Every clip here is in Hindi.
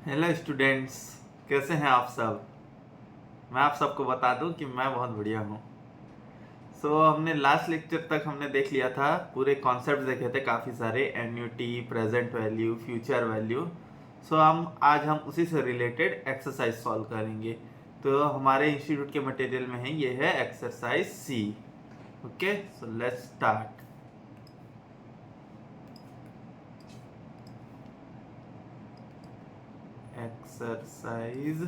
हेलो स्टूडेंट्स, कैसे हैं आप सब। मैं आप सबको बता दूं कि मैं बहुत बढ़िया हूं। हमने लास्ट लेक्चर तक हमने देख लिया था, पूरे कॉन्सेप्ट देखे थे काफ़ी सारे, annuity, present value, future value. हम आज हम उसी से रिलेटेड एक्सरसाइज सॉल्व करेंगे। तो हमारे इंस्टीट्यूट के मटेरियल में है, ये है exercise C. Okay, so let's start. Exercise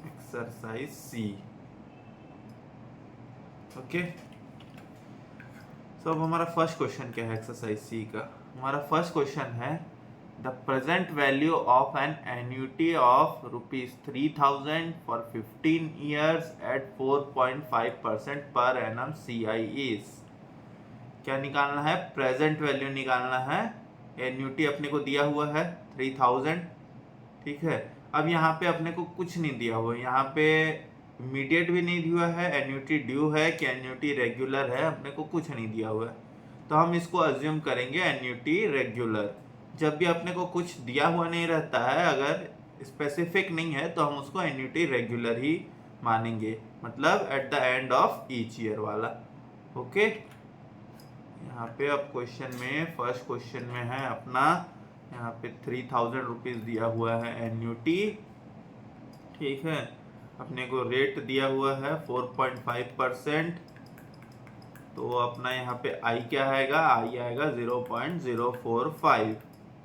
exercise C. Okay, अब हमारा फर्स्ट क्वेश्चन क्या है एक्सरसाइज सी का। हमारा फर्स्ट क्वेश्चन है the present value of an annuity of ₹3000 for 15 years at 4.5% per annum CI is. क्या निकालना है? प्रेजेंट वैल्यू निकालना है। एन्युटी अपने को दिया हुआ है 3000, ठीक है। अब यहाँ पे अपने को कुछ नहीं दिया हुआ है, यहाँ पे इमीडिएट भी नहीं दिया है, एन्युटी ड्यू है कि एन्युटी रेगुलर है, अपने को कुछ नहीं दिया हुआ है। तो हम इसको अज्यूम करेंगे एन्युटी रेगुलर। जब भी अपने को कुछ दिया हुआ नहीं रहता है, अगर स्पेसिफिक नहीं है, तो हम उसको एन्युटी रेगुलर ही मानेंगे, मतलब at the end of each year वाला। ओके, यहाँ पे अब क्वेश्चन में, फर्स्ट क्वेश्चन में है अपना, यहाँ पे 3000 रुपीज दिया हुआ है एन्युटी, ठीक है। अपने को रेट दिया हुआ है 4.5%। तो अपना यहाँ पे आई क्या आएगा? आई आएगा 0.045।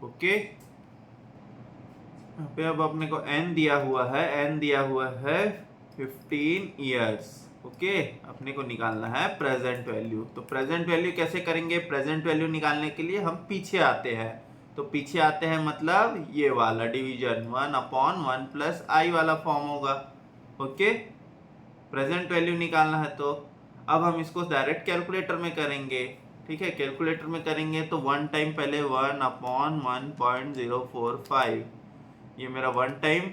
ओके, यहाँ पे अब अपने को एन दिया हुआ है, एन दिया हुआ है 15 ईयर्स। ओके, अपने को निकालना है प्रेजेंट वैल्यू। तो प्रेजेंट वैल्यू कैसे करेंगे? प्रेजेंट वैल्यू निकालने के लिए हम पीछे आते हैं। तो पीछे आते हैं मतलब ये वाला डिवीजन 1/1 प्लस आई वाला फॉर्म होगा। ओके, प्रेजेंट वैल्यू निकालना है। तो अब हम इसको डायरेक्ट कैलकुलेटर में करेंगे, ठीक है। कैलकुलेटर में करेंगे तो वन टाइम पहले 1/1.045, ये मेरा वन टाइम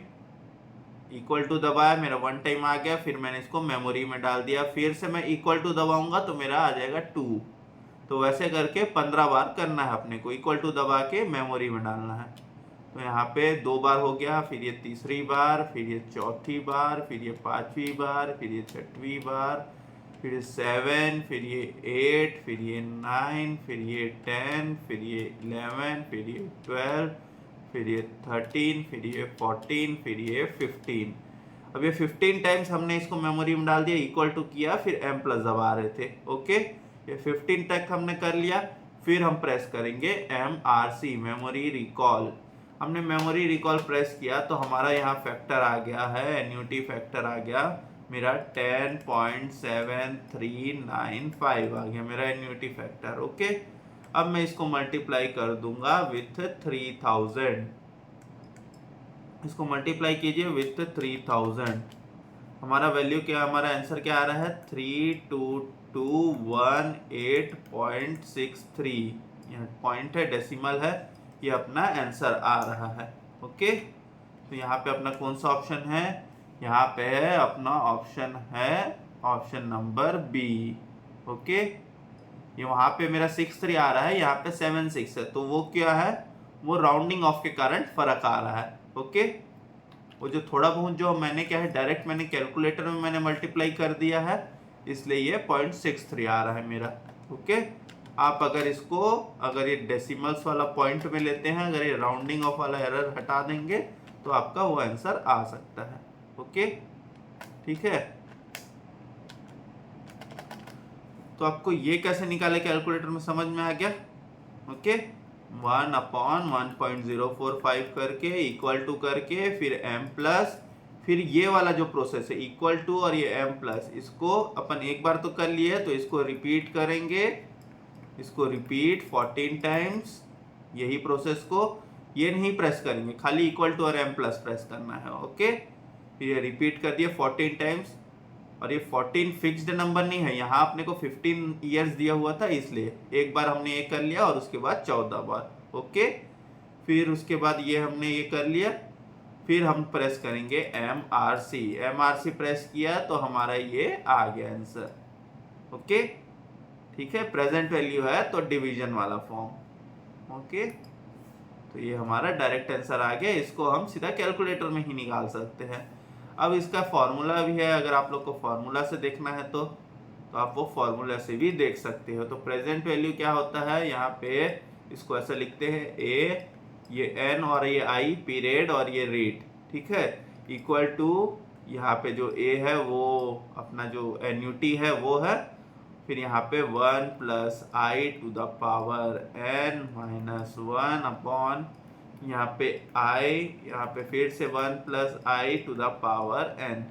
इक्वल टू दबाया, मेरा वन टाइम आ गया। फिर मैंने इसको मेमोरी में डाल दिया, फिर से मैं इक्वल टू दबाऊंगा तो मेरा आ जाएगा 2। तो वैसे करके 15 बार करना है अपने को, इक्वल टू दबा के मेमोरी में डालना है। तो यहाँ पे 2 बार हो गया, फिर ये तीसरी बार, फिर ये चौथी बार, फिर ये पांचवी बार, फिर ये छठवीं बार, फिर ये 7, फिर ये 8, फिर ये 9, फिर ये 10, फिर ये 11, फिर ये 12, फिर ये 13, फिर ये 14, फिर ये 15। अब ये 15 टाइम्स हमने इसको मेमोरी में डाल दिया, इक्वल टू किया, फिर एम प्लस दबा रहे थे। ओके, ये 15 तक हमने कर लिया। फिर हम प्रेस करेंगे MRC, मेमोरी रिकॉल। हमने मेमोरी रिकॉल प्रेस किया तो हमारा यहाँ फैक्टर आ गया है, एन्युटी फैक्टर आ गया मेरा 10.7395 आ गया मेरा एन्युटी फैक्टर। ओके, अब मैं इसको मल्टीप्लाई कर दूंगा विथ 3000। इसको मल्टीप्लाई कीजिए विथ 3000। हमारा वैल्यू क्या, हमारा आंसर क्या आ रहा है? 32218.63। यह पॉइंट है, डेसिमल है, ये अपना आंसर आ रहा है। ओके, तो यहाँ पे अपना कौन सा ऑप्शन है? यहाँ पे है अपना ऑप्शन है, ऑप्शन नंबर बी। ओके, ये वहां पे मेरा 63 आ रहा है, यहाँ पे 76 है, तो वो क्या है? वो राउंडिंग ऑफ के कारण फर्क आ रहा है। ओके, वो जो थोड़ा बहुत जो मैंने क्या है, डायरेक्ट मैंने कैलकुलेटर में मैंने मल्टीप्लाई कर दिया है, इसलिए ये 0.63 आ रहा है मेरा। ओके, आप अगर इसको, अगर ये डेसिमल्स वाला पॉइंट में लेते हैं, अगर ये राउंडिंग ऑफ वाला एरर हटा देंगे तो आपका वो आंसर आ सकता है। ओके, ठीक है। तो आपको ये कैसे निकाले कैलकुलेटर में समझ में आ गया। ओके, 1/1.045 करके इक्वल टू करके फिर m प्लस, फिर ये वाला जो प्रोसेस है इक्वल टू और ये m प्लस, इसको अपन एक बार तो कर लिए, तो इसको रिपीट करेंगे, इसको रिपीट 14 टाइम्स, यही प्रोसेस को, ये नहीं प्रेस करेंगे, खाली इक्वल टू और m प्लस प्रेस करना है। ओके, फिर ये रिपीट कर दिए 14 टाइम्स। और ये 14 फिक्स्ड नंबर नहीं है, यहाँ अपने को 15 ईयर्स दिया हुआ था, इसलिए एक बार हमने ये कर लिया और उसके बाद 14 बार। ओके, फिर उसके बाद ये हमने ये कर लिया, फिर हम प्रेस करेंगे MRC प्रेस किया तो हमारा ये आ गया आंसर। ओके, ठीक है, प्रेजेंट वैल्यू है तो डिवीजन वाला फॉर्म। ओके, तो ये हमारा डायरेक्ट आंसर आ गया, इसको हम सीधा कैलकुलेटर में ही निकाल सकते हैं। अब इसका फॉर्मूला भी है, अगर आप लोग को फॉर्मूला से देखना है तो आप वो फॉर्मूला से भी देख सकते हो। तो प्रेजेंट वैल्यू क्या होता है, यहाँ पे इसको ऐसे लिखते हैं, ए ये एन और ये आई पीरियड और ये रेट, ठीक है, इक्वल टू यहाँ पे जो ए है वो अपना जो एन्यूटी है वो है, फिर यहाँ पे 1 plus i to the power n minus 1 upon यहाँ पे आई, यहाँ पे फिर से 1 plus i to the power n.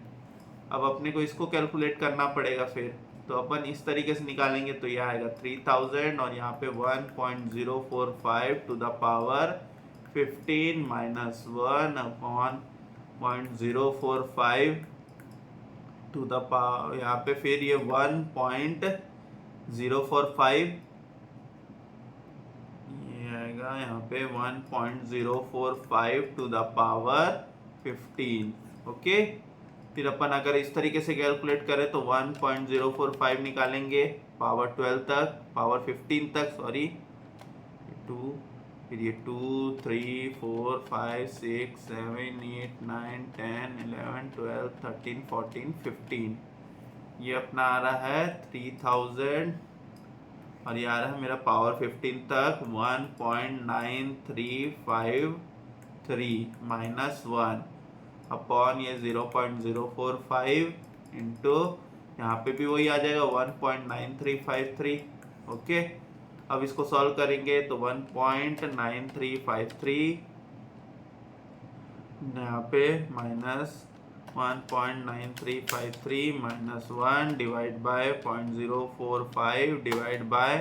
अब अपने को इसको कैलकुलेट करना पड़ेगा फिर, तो अपन इस तरीके से निकालेंगे तो यह आएगा 3000 और यहाँ पे 1.045 to the power 15 minus 1 upon 0.045 to the power, यहाँ पे फिर ये 1.045, ये आएगा यहाँ पे 1.045 टू द पावर 15। ओके, फिर अपन अगर इस तरीके से कैलकुलेट करें तो 1.045 निकालेंगे पावर 12 तक, पावर 15 तक सॉरी, 2, फिर ये 2 3 4 5 6 7 8 9 10 11 12 13 14 15, ये अपना आ रहा है 3000 और ये आ रहा है मेरा पावर 15 तक 1.9353 माइनस 1 अपॉन ये 0.045 इंटू यहाँ पे भी वही आ जाएगा 1.9353। ओके, अब इसको सॉल्व करेंगे तो 1.9353 यहाँ पे minus 1.9353 minus 1 divide by 0.045 divide by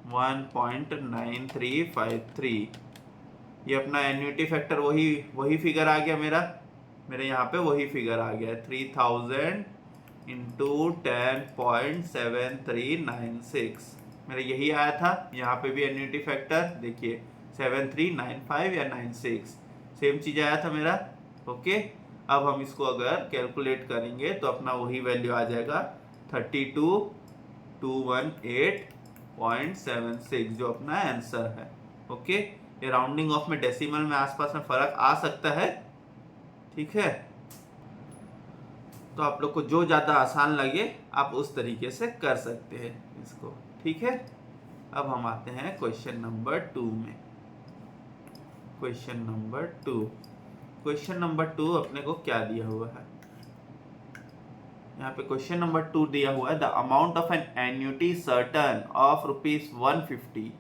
1.9353, ये अपना एन्युटी फैक्टर वही फिगर आ गया मेरे यहाँ पे वही फिगर आ गया 3000 इंटू 10.7396, मेरा यही आया था। यहाँ पे भी एन्युटी फैक्टर देखिए 7395 या 96 सेम चीज आया था मेरा। ओके, अब हम इसको अगर कैलकुलेट करेंगे तो अपना वही वैल्यू आ जाएगा 32218.76 जो अपना आंसर है। ओके, ये राउंडिंग ऑफ में डेसिमल में आसपास में फर्क आ सकता है, ठीक है, तो आप लोग को जो ज्यादा आसान लगे आप उस तरीके से कर सकते हैं इसको, ठीक है। अब हम आते हैं क्वेश्चन नंबर 2 में। क्वेश्चन नंबर 2 अपने को क्या दिया हुआ है, यहाँ पे क्वेश्चन नंबर 2 दिया हुआ है the amount of an annuity certain of ₹150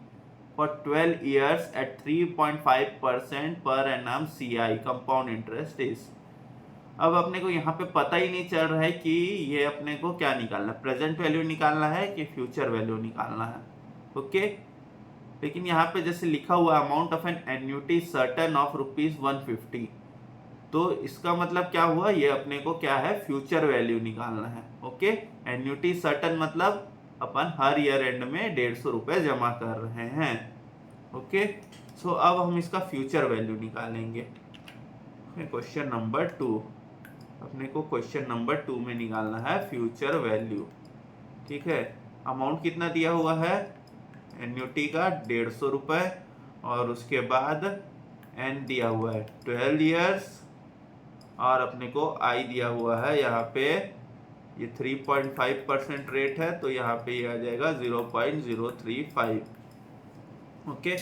for 12 years at 3.5% per annum CI compound interest is। अब अपने को यहाँ पे पता ही नहीं चल रहा है कि ये अपने को क्या निकालना है, प्रेजेंट वैल्यू निकालना है कि फ्यूचर वैल्यू निकालना है। ओके, लेकिन यहाँ पे जैसे लिखा हुआ amount of an annuity certain of ₹150, तो इसका मतलब क्या हुआ, ये अपने को क्या है फ्यूचर वैल्यू निकालना है। ओके, एन्युटी सर्टन मतलब अपन हर ईयर एंड में 150 रुपए जमा कर रहे हैं। ओके, सो अब हम इसका फ्यूचर वैल्यू निकालेंगे। क्वेश्चन नंबर 2 अपने को क्वेश्चन नंबर 2 में निकालना है फ्यूचर वैल्यू, ठीक है। अमाउंट कितना दिया हुआ है एन्युटी का 150 रुपए और उसके बाद एन दिया हुआ है 12 इयर्स और अपने को आई दिया हुआ है यहाँ पे ये 3.5% रेट है, तो यहाँ पे ये आ जाएगा 0.035। ओके,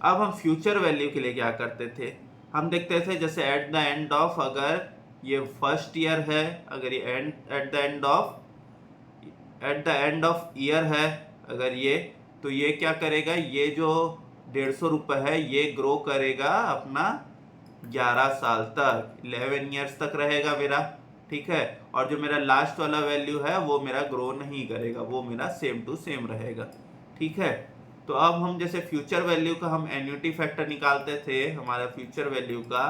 अब हम फ्यूचर वैल्यू के लिए क्या करते थे, हम देखते थे जैसे एट द एंड ऑफ, अगर ये फर्स्ट ईयर है, अगर ये at the end of year है अगर ये, तो ये क्या करेगा, ये जो 150 रुपये है ये ग्रो करेगा अपना 11 साल तक, 11 ईयर्स तक रहेगा मेरा, ठीक है। और जो मेरा लास्ट वाला वैल्यू है वो मेरा ग्रो नहीं करेगा, वो मेरा सेम टू सेम रहेगा, ठीक है। तो अब हम जैसे फ्यूचर वैल्यू का हम एन्युटी फैक्टर निकालते थे हमारा फ्यूचर वैल्यू का,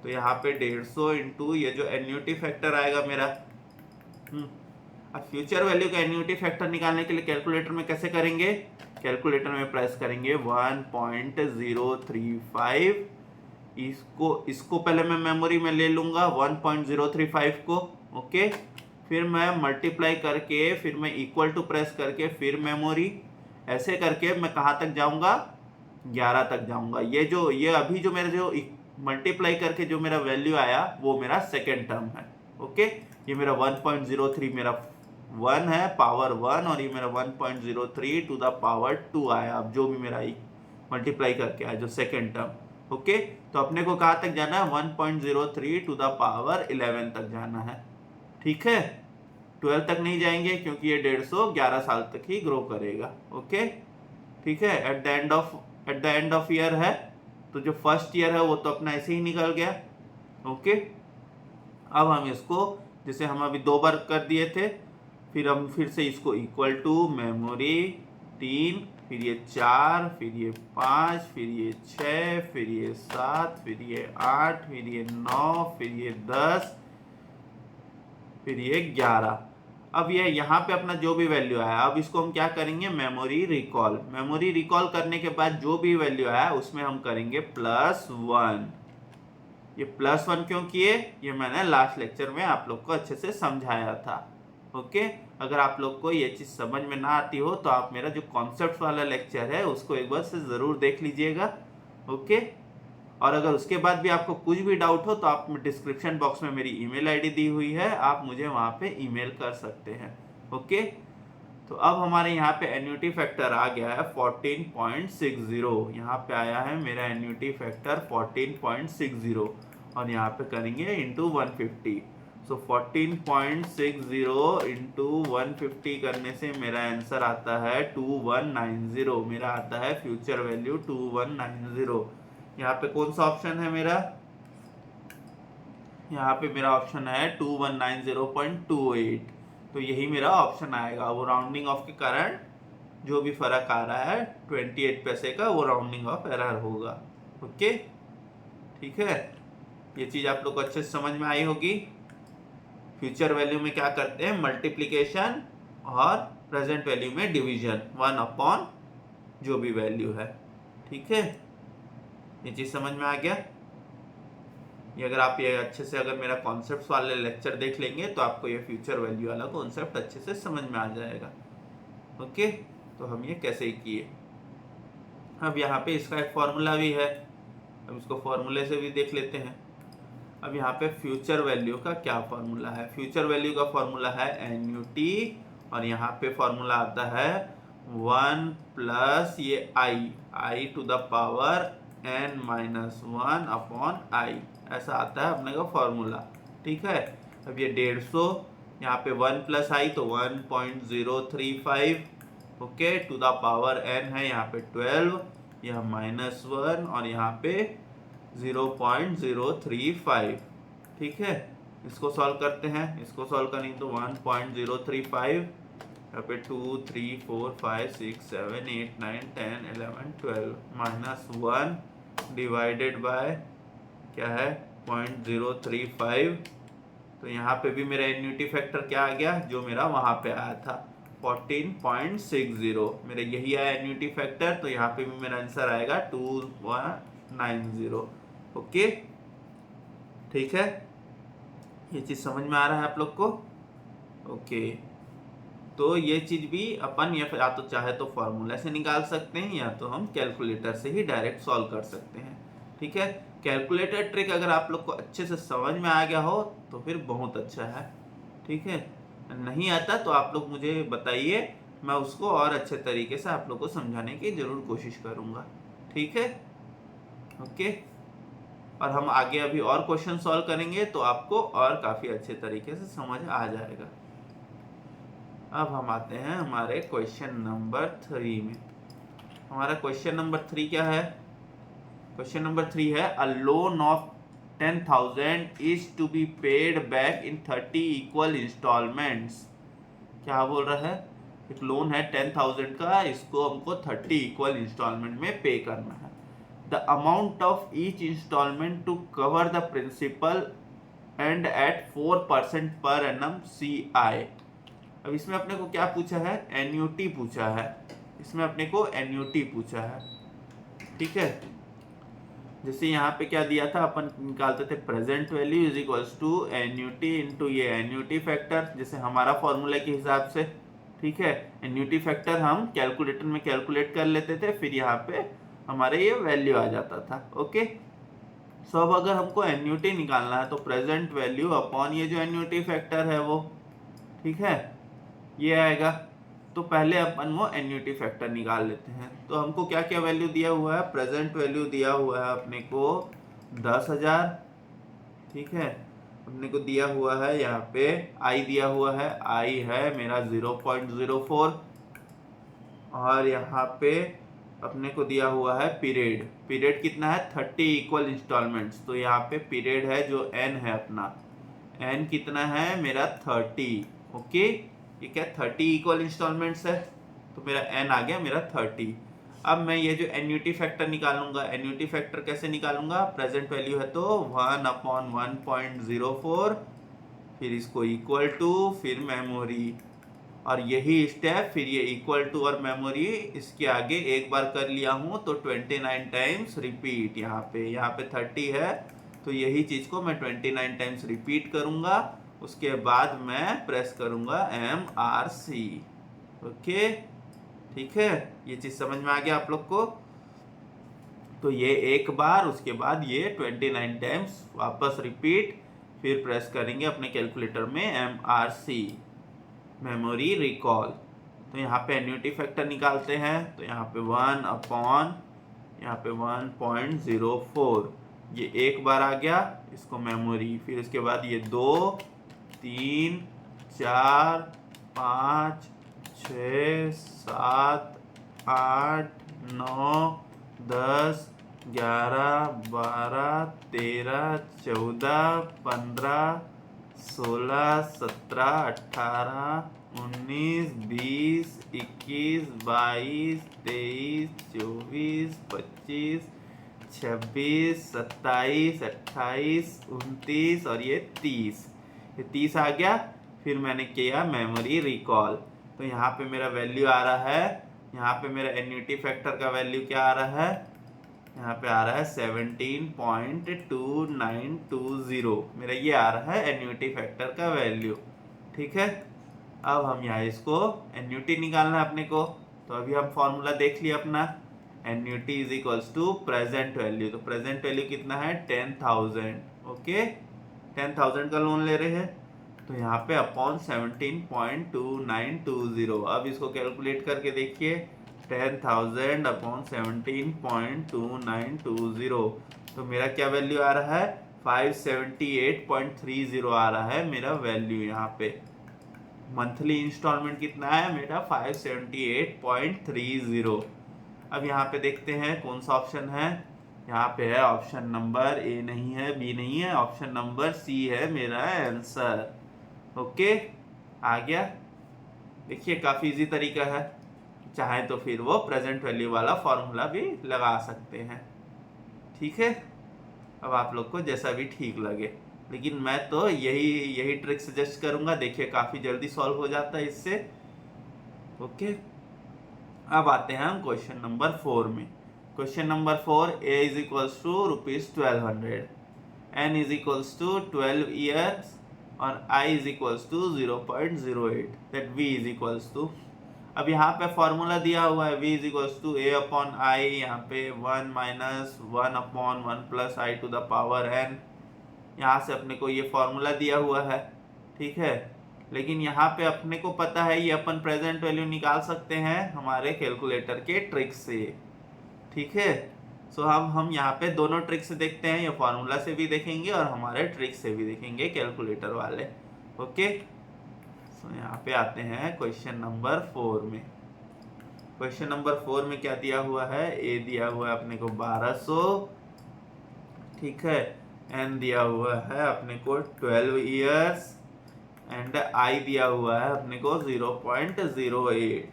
तो यहाँ पे 150 इंटू ये जो एन्युटी फैक्टर आएगा मेरा। अब फ्यूचर वैल्यू का एन्युटी फैक्टर निकालने के लिए कैलकुलेटर में कैसे करेंगे, कैलकुलेटर में प्रेस करेंगे 1.035, इसको पहले मैं मेमोरी में ले लूंगा 1.035 को। ओके, फिर मैं मल्टीप्लाई करके, फिर मैं इक्वल टू प्रेस करके, फिर मेमोरी, ऐसे करके मैं कहाँ तक जाऊंगा, 11 तक जाऊंगा। ये अभी जो मेरा जो मल्टीप्लाई करके जो मेरा वैल्यू आया वो मेरा सेकेंड टर्म है। ओके, ये मेरा 1.03 मेरा 1 है, पावर 1, और ये मेरा 1.03 टू द पावर 2 आया। अब जो भी मेरा मल्टीप्लाई करके आया जो सेकेंड टर्म। ओके, तो अपने को कहाँ तक जाना है, 1.03 टू द पावर 11 तक जाना है। ठीक है, 12 तक नहीं जाएंगे क्योंकि ये 150 11 साल तक ही ग्रो करेगा। ओके, ठीक है, at the end of year है, तो जो फर्स्ट ईयर है वो तो अपना ऐसे ही निकल गया। ओके, अब हम इसको, जैसे हम अभी 2 बार कर दिए थे, फिर हम फिर से इसको इक्वल टू मेमोरी 3, फिर ये 4, फिर ये 5, फिर ये 6, फिर ये 7, फिर ये 8, फिर ये 9, फिर ये 10, फिर ये 11। अब ये यहाँ पे अपना जो भी वैल्यू आया, अब इसको हम क्या करेंगे, मेमोरी रिकॉल। मेमोरी रिकॉल करने के बाद जो भी वैल्यू आया उसमें हम करेंगे +1। ये +1 क्यों किए, ये मैंने लास्ट लेक्चर में आप लोग को अच्छे से समझाया था। ओके, अगर आप लोग को ये चीज़ समझ में ना आती हो तो आप मेरा जो कॉन्सेप्ट वाला लेक्चर है उसको एक बार से ज़रूर देख लीजिएगा। ओके, और अगर उसके बाद भी आपको कुछ भी डाउट हो तो आप डिस्क्रिप्शन बॉक्स में मेरी ईमेल आईडी दी हुई है, आप मुझे वहाँ पे ईमेल कर सकते हैं। ओके, तो अब हमारे यहाँ पे एन्युटी फैक्टर आ गया है 14.60। यहाँ पे आया है मेरा एन्युटी फैक्टर 14.60, और यहाँ पे करेंगे इंटू 150। सो 14.60 इंटू 150 करने से मेरा आंसर आता है 2190। मेरा आता है फ्यूचर वैल्यू 2190। यहाँ पे कौन सा ऑप्शन है मेरा, यहाँ पे मेरा ऑप्शन है 2190.28। तो यही मेरा ऑप्शन आएगा। वो राउंडिंग ऑफ के कारण जो भी फर्क आ रहा है 28 पैसे का, वो राउंडिंग ऑफ एरर होगा। ओके, ठीक है, ये चीज आप लोग को अच्छे से समझ में आई होगी। फ्यूचर वैल्यू में क्या करते हैं, मल्टीप्लीकेशन, और प्रेजेंट वैल्यू में डिवीजन 1 अपॉन जो भी वैल्यू है। ठीक है, ये चीज समझ में आ गया। ये अगर आप ये अच्छे से अगर मेरा कॉन्सेप्ट वाले लेक्चर देख लेंगे तो आपको ये फ्यूचर वैल्यू वाला कॉन्सेप्ट अच्छे से समझ में आ जाएगा। ओके, तो हम ये कैसे किए। अब यहाँ पे इसका एक फॉर्मूला भी है, अब इसको फॉर्मूले से भी देख लेते हैं। अब यहाँ पे फ्यूचर वैल्यू का क्या फॉर्मूला है, फ्यूचर वैल्यू का फॉर्मूला है एन्युटी, और यहाँ पे फॉर्मूला आता है 1 प्लस ये i to the power n-1 upon i, ऐसा आता है अपने का फॉर्मूला। ठीक है, अब ये 150, यहाँ पे 1 प्लस आई तो 1.035, okay, to the power n है यहाँ पे 12, यह -1, और यहाँ पे 0.035। ठीक है, इसको सॉल्व करते हैं। इसको सॉल्व करेंगे तो 1.035, यहाँ पे 2 3 4 5 6 7 8 9 10 11 12 -1 डिवाइडेड बाय क्या है 0.035। तो यहाँ पे भी मेरा एन्युटी फैक्टर क्या आ गया, जो मेरा वहाँ पे आया था 14.60, मेरा यही आया एन्युटी फैक्टर। तो यहाँ पे भी मेरा आंसर आएगा 2190। ओके, ठीक है, ये चीज़ समझ में आ रहा है आप लोग को। ओके, तो ये चीज़ भी अपन या तो चाहे तो फॉर्मूला से निकाल सकते हैं, या तो हम कैलकुलेटर से ही डायरेक्ट सॉल्व कर सकते हैं। ठीक है, कैलकुलेटर ट्रिक अगर आप लोग को अच्छे से समझ में आ गया हो तो फिर बहुत अच्छा है। ठीक है, नहीं आता तो आप लोग मुझे बताइए, मैं उसको और अच्छे तरीके से आप लोग को समझाने की ज़रूर कोशिश करूँगा। ठीक है, ओके, और हम आगे अभी और क्वेश्चन सॉल्व करेंगे तो आपको और काफ़ी अच्छे तरीके से समझ आ जाएगा। अब हम आते हैं हमारे क्वेश्चन नंबर 3 में। हमारा क्वेश्चन नंबर 3 क्या है, क्वेश्चन नंबर 3 है a loan of 10,000 is to be paid back in 30 equal instalments. क्या बोल रहा है, एक लोन है 10,000 का, इसको हमको 30 इक्वल इंस्टॉलमेंट में पे करना है। The amount of each instalment to cover the principal and at 4% per annum CI। अब इसमें अपने को क्या पूछा है, एन्युटी पूछा है। इसमें अपने को एन्युटी पूछा है। ठीक है, जैसे यहाँ पे क्या दिया था, अपन निकालते थे present value is equals to annuity into ये एन्यूटी फैक्टर, जैसे हमारा फॉर्मूला के हिसाब से। ठीक है, एन्यूटी फैक्टर हम कैलकुलेटर में कैलकुलेट कर लेते थे, फिर यहाँ पे हमारे ये वैल्यू आ जाता था। ओके, सो अब अगर हमको एन्यूटी निकालना है तो प्रेजेंट वैल्यू अपॉन ये जो एन्यूटी फैक्टर है वो, ठीक है, ये आएगा। तो पहले अपन वो एन्यूटी फैक्टर निकाल लेते हैं। तो हमको क्या क्या वैल्यू दिया हुआ है, प्रेजेंट वैल्यू दिया हुआ है अपने को 10,000। ठीक है, अपने को दिया हुआ है यहाँ पे आई दिया हुआ है, आई है मेरा 0.04, और यहाँ पे अपने को दिया हुआ है पीरियड। पीरियड कितना है, 30 इक्वल इंस्टॉलमेंट्स। तो यहाँ पे पीरियड है जो एन है अपना, एन कितना है मेरा 30। ओके, ये क्या 30 इक्वल इंस्टॉलमेंट्स है, तो मेरा एन आ गया मेरा 30। अब मैं ये जो एन्यूटी फैक्टर निकालूंगा, एन्यूटी फैक्टर कैसे निकालूंगा, प्रेजेंट वैल्यू है तो 1/1.04, फिर इसको इक्वल टू, फिर मेमोरी, और यही स्टेप फिर ये इक्वल टू और मेमोरी इसके आगे एक बार कर लिया हूँ तो 29 टाइम्स रिपीट। यहाँ पे 30 है तो यही चीज़ को मैं 29 टाइम्स रिपीट करूँगा, उसके बाद मैं प्रेस करूँगा MRC। ओके, ठीक है, ये चीज़ समझ में आ गया आप लोग को। तो ये एक बार, उसके बाद ये 29 टाइम्स वापस रिपीट, फिर प्रेस करेंगे अपने कैलकुलेटर में MRC, मेमोरी रिकॉल। तो यहाँ पे एन्यूटी फैक्टर निकालते हैं, तो यहाँ पे 1 अपॉन यहाँ पे 1.04, ये एक बार आ गया, इसको मेमोरी, फिर उसके बाद ये 2 3 4 5 6 7 8 9 10 11 12 13 14 15 16 17 18 19 20 21 22 23 24 25 26 27 28 29 और ये 30, ये 30 आ गया। फिर मैंने किया मेमोरी रिकॉल, तो यहाँ पे मेरा वैल्यू आ रहा है, यहाँ पे मेरा एन्यूटी फैक्टर का वैल्यू क्या आ रहा है, यहाँ पे आ रहा है 17.2920, मेरा ये आ रहा है एन्यूटी फैक्टर का वैल्यू। ठीक है, अब हम यहाँ इसको एन्यूटी निकालना है अपने को, तो अभी हम फॉर्मूला देख लिया अपना, annuity is equals to present value. तो प्रेजेंट वैल्यू कितना है 10,000। ओके, 10,000 का लोन ले रहे हैं, तो यहाँ पे अपॉन 17.2920। अब इसको कैलकुलेट करके देखिए, 10,000 अपॉन 17.2920, तो मेरा क्या वैल्यू आ रहा है, 578.30 आ रहा है मेरा वैल्यू। यहाँ पे मंथली इंस्टॉलमेंट कितना है मेरा 578.30। अब यहाँ पे देखते हैं कौन सा ऑप्शन है, यहाँ पे है ऑप्शन नंबर ए, नहीं है बी, नहीं है, ऑप्शन नंबर सी है मेरा आंसर। ओके, आ गया। देखिए काफ़ी इजी तरीका है, चाहे तो फिर वो प्रेजेंट वैल्यू वाला फॉर्मूला भी लगा सकते हैं। ठीक है, अब आप लोग को जैसा भी ठीक लगे, लेकिन मैं तो यही ट्रिक सजेस्ट करूंगा। देखिए काफ़ी जल्दी सॉल्व हो जाता है इससे। ओके, अब आते हैं हम क्वेश्चन नंबर 4 में। Question number 4, a is equals to ₹1200, n is equals to 12 years और i is equals to 0.08, that v is equals to, अब यहाँ पे फॉर्मूला दिया हुआ है v is equals to a upon i, यहाँ पे 1 minus 1 upon 1 plus i to the power n, यहाँ से अपने को ये फॉर्मूला दिया हुआ है। ठीक है, लेकिन यहाँ पे अपने को पता है ये अपन प्रेजेंट वैल्यू निकाल सकते हैं हमारे कैलकुलेटर के ट्रिक से। ठीक है, सो हम यहाँ पे दोनों ट्रिक से देखते हैं, ये फॉर्मूला से भी देखेंगे और हमारे ट्रिक से भी देखेंगे कैलकुलेटर वाले। ओके, तो यहाँ पे आते हैं क्वेश्चन नंबर 4 में। क्वेश्चन नंबर 4 में क्या दिया हुआ है, ए दिया हुआ है अपने को 1200, ठीक है, एन दिया हुआ है अपने को 12 ईयर्स एंड आई दिया हुआ है अपने को 0.08।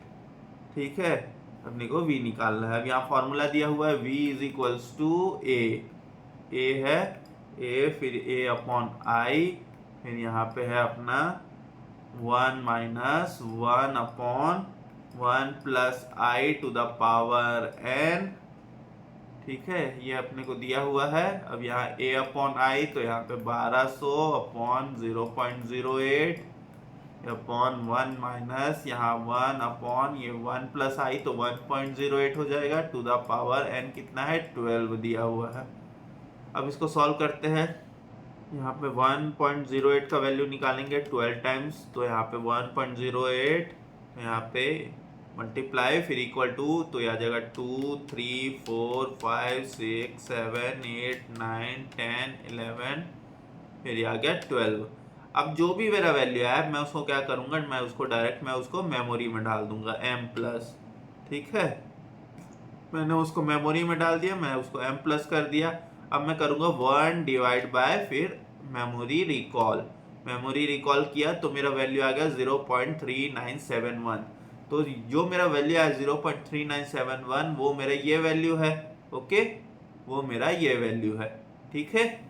ठीक है, अपने को वी निकालना है। अब यहाँ फॉर्मूला दिया हुआ है v इज इक्वल्स टू ए है ए, फिर ए अपॉन आई, फिर यहाँ पे है अपना 1 minus 1 upon 1 plus i to the power n। ठीक है, ये अपने को दिया हुआ है। अब यहाँ a अपॉन आई, तो यहाँ पे 1200 अपॉन 0.08 अपॉन 1 माइनस यहाँ 1 अपॉन ये 1 प्लस आई, तो 1.08 हो जाएगा। टू द पावर n कितना है, 12 दिया हुआ है। अब इसको सॉल्व करते हैं। यहाँ पे 1.08 का वैल्यू निकालेंगे 12 टाइम्स, तो यहाँ पे 1.08, यहाँ पे मल्टीप्लाई, फिर इक्वल टू, तो यह आ जाएगा 2 3 4 5 6 7 8 9 10 11, फिर ये आ गया 12। अब जो भी मेरा वैल्यू है मैं उसको क्या करूँगा, मैं उसको डायरेक्ट मैं उसको मेमोरी में डाल दूंगा m प्लस। ठीक है, मैंने उसको मेमोरी में डाल दिया, मैं उसको m प्लस कर दिया। अब मैं करूँगा 1 डिवाइड बाय फिर मेमोरी रिकॉल। मेमोरी रिकॉल किया तो मेरा वैल्यू आ गया 0.3971। तो जो मेरा वैल्यू है 0.3971 वो मेरा ये वैल्यू है। ओके, वो मेरा ये वैल्यू है। ठीक है,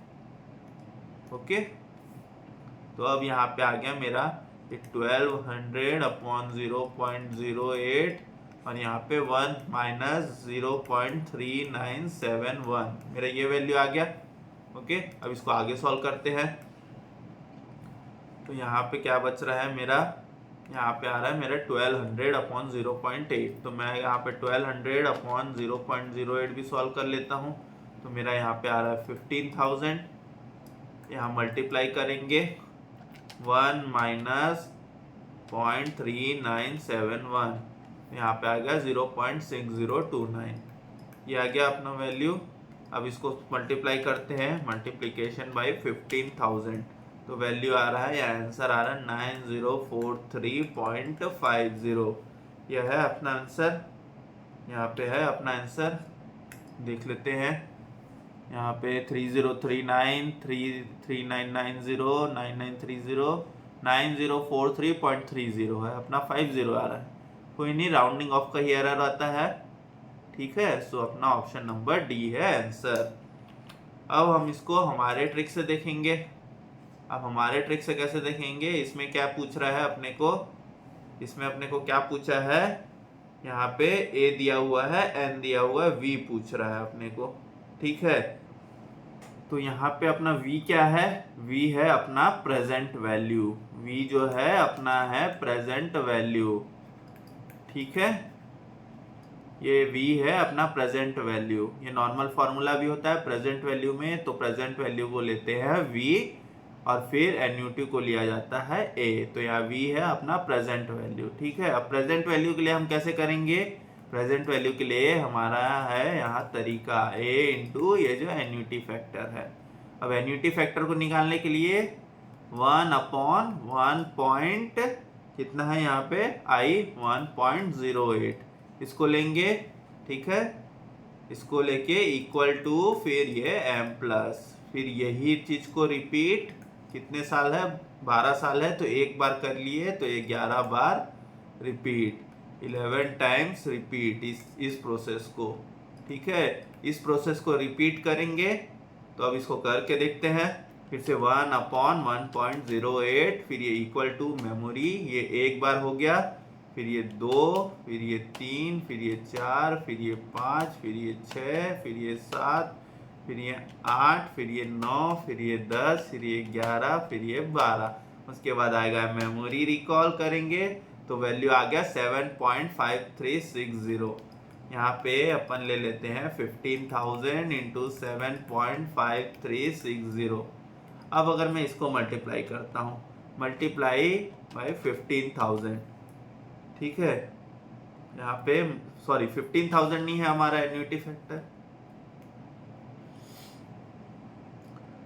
ओके। तो अब यहाँ पे आ गया मेरा 1200 अपॉन 0.08 और यहाँ पे 1 माइनस 0.3971, मेरा ये वैल्यू आ गया। ओके, अब इसको आगे सॉल्व करते हैं। तो यहाँ पे क्या बच रहा है मेरा, यहाँ पे आ रहा है मेरा 1200 अपॉन 0.8। तो मैं यहाँ पे 1200 अपॉन 0.08 भी सॉल्व कर लेता हूँ। तो मेरा यहाँ पे आ रहा है 15,000। यहाँ मल्टीप्लाई करेंगे 1 माइनस 0.3971, यहाँ पे आ गया 0.6029। ये आ गया अपना वैल्यू। अब इसको मल्टीप्लाई करते हैं, मल्टीप्लिकेशन बाई 15,000, तो वैल्यू आ रहा है या आंसर आ रहा है 9043.50। यह है अपना आंसर। यहाँ पे है अपना आंसर, देख लेते हैं। यहाँ पे 3039 3990 9930 9043.30 है, अपना 50 आ रहा है। कोई नहीं, राउंडिंग ऑफ का ही एरर आता है। ठीक है, सो अपना ऑप्शन नंबर डी है आंसर। अब हम इसको हमारे ट्रिक से देखेंगे। अब हमारे ट्रिक से कैसे देखेंगे, इसमें क्या पूछ रहा है अपने को, इसमें अपने को क्या पूछा है, यहाँ पे a दिया हुआ है, n दिया हुआ है, v पूछ रहा है अपने को। ठीक है, तो यहाँ पे अपना v क्या है, v है अपना प्रेजेंट वैल्यू। v जो है अपना है प्रेजेंट वैल्यू। ठीक है, ये v है अपना प्रेजेंट वैल्यू। ये नॉर्मल फॉर्मूला भी होता है प्रेजेंट वैल्यू में, तो प्रेजेंट वैल्यू को लेते हैं v और फिर एन्युटी को लिया जाता है a। तो यहाँ v है अपना प्रेजेंट वैल्यू। ठीक है, अब प्रेजेंट वैल्यू के लिए हम कैसे करेंगे, प्रेजेंट वैल्यू के लिए हमारा है यहाँ तरीका a इंटू ये जो एन्युटी फैक्टर है। अब एन्युटी फैक्टर को निकालने के लिए 1 अपॉन 1 पॉइंट कितना है यहाँ पे i 1.08 इसको लेंगे। ठीक है, इसको लेके इक्वल टू फिर ये m प्लस, फिर यही चीज को रिपीट, कितने साल है 12 साल है, तो एक बार कर लिए तो ये 11 बार रिपीट, 11 टाइम्स रिपीट इस प्रोसेस को। ठीक है, इस प्रोसेस को रिपीट करेंगे। तो अब इसको करके देखते हैं। फिर से 1 अपॉन 1.08, फिर ये इक्वल टू मेमोरी, ये एक बार हो गया, फिर ये 2, फिर ये 3, फिर ये 4, फिर ये 5, फिर ये 6, फिर ये 7, फिर ये 8, फिर ये 9, फिर ये 10, फिर ये 11, फिर ये 12। उसके बाद आएगा मेमोरी रिकॉल करेंगे, तो वैल्यू आ गया 7.5360। यहाँ पे अपन ले लेते हैं 15,000 इंटू 7.5360। अब अगर मैं इसको मल्टीप्लाई करता हूँ, मल्टीप्लाई बाई 15,000। ठीक है, यहाँ पे सॉरी 15,000 नहीं है हमारा एन्युटी फैक्टर,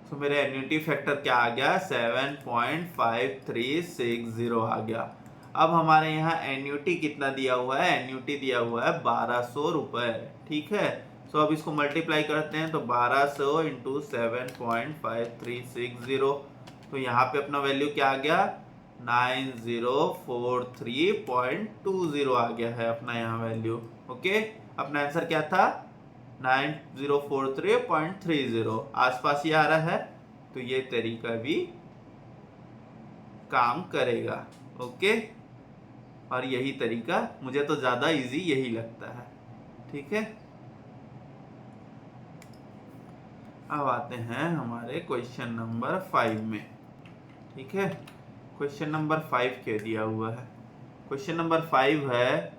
तो मेरा एन्युटी फैक्टर क्या आ गया 7.5360 आ गया। अब हमारे यहाँ एन्युटी कितना दिया हुआ है, एन्युटी दिया हुआ है 1200 रुपए। ठीक है, सो अब इसको मल्टीप्लाई करते हैं, तो 1200 इंटू 7.5360, तो यहाँ पे अपना वैल्यू क्या आ गया 9043.20 आ गया है अपना यहाँ वैल्यू। ओके, अपना आंसर क्या था 9043.30, आसपास ही आ रहा है, तो ये तरीका भी काम करेगा। ओके, और यही तरीका मुझे तो ज़्यादा इजी यही लगता है। ठीक है, अब आते हैं हमारे क्वेश्चन नंबर 5 में। ठीक है, क्वेश्चन नंबर 5 क्या दिया हुआ है? क्वेश्चन नंबर 5 है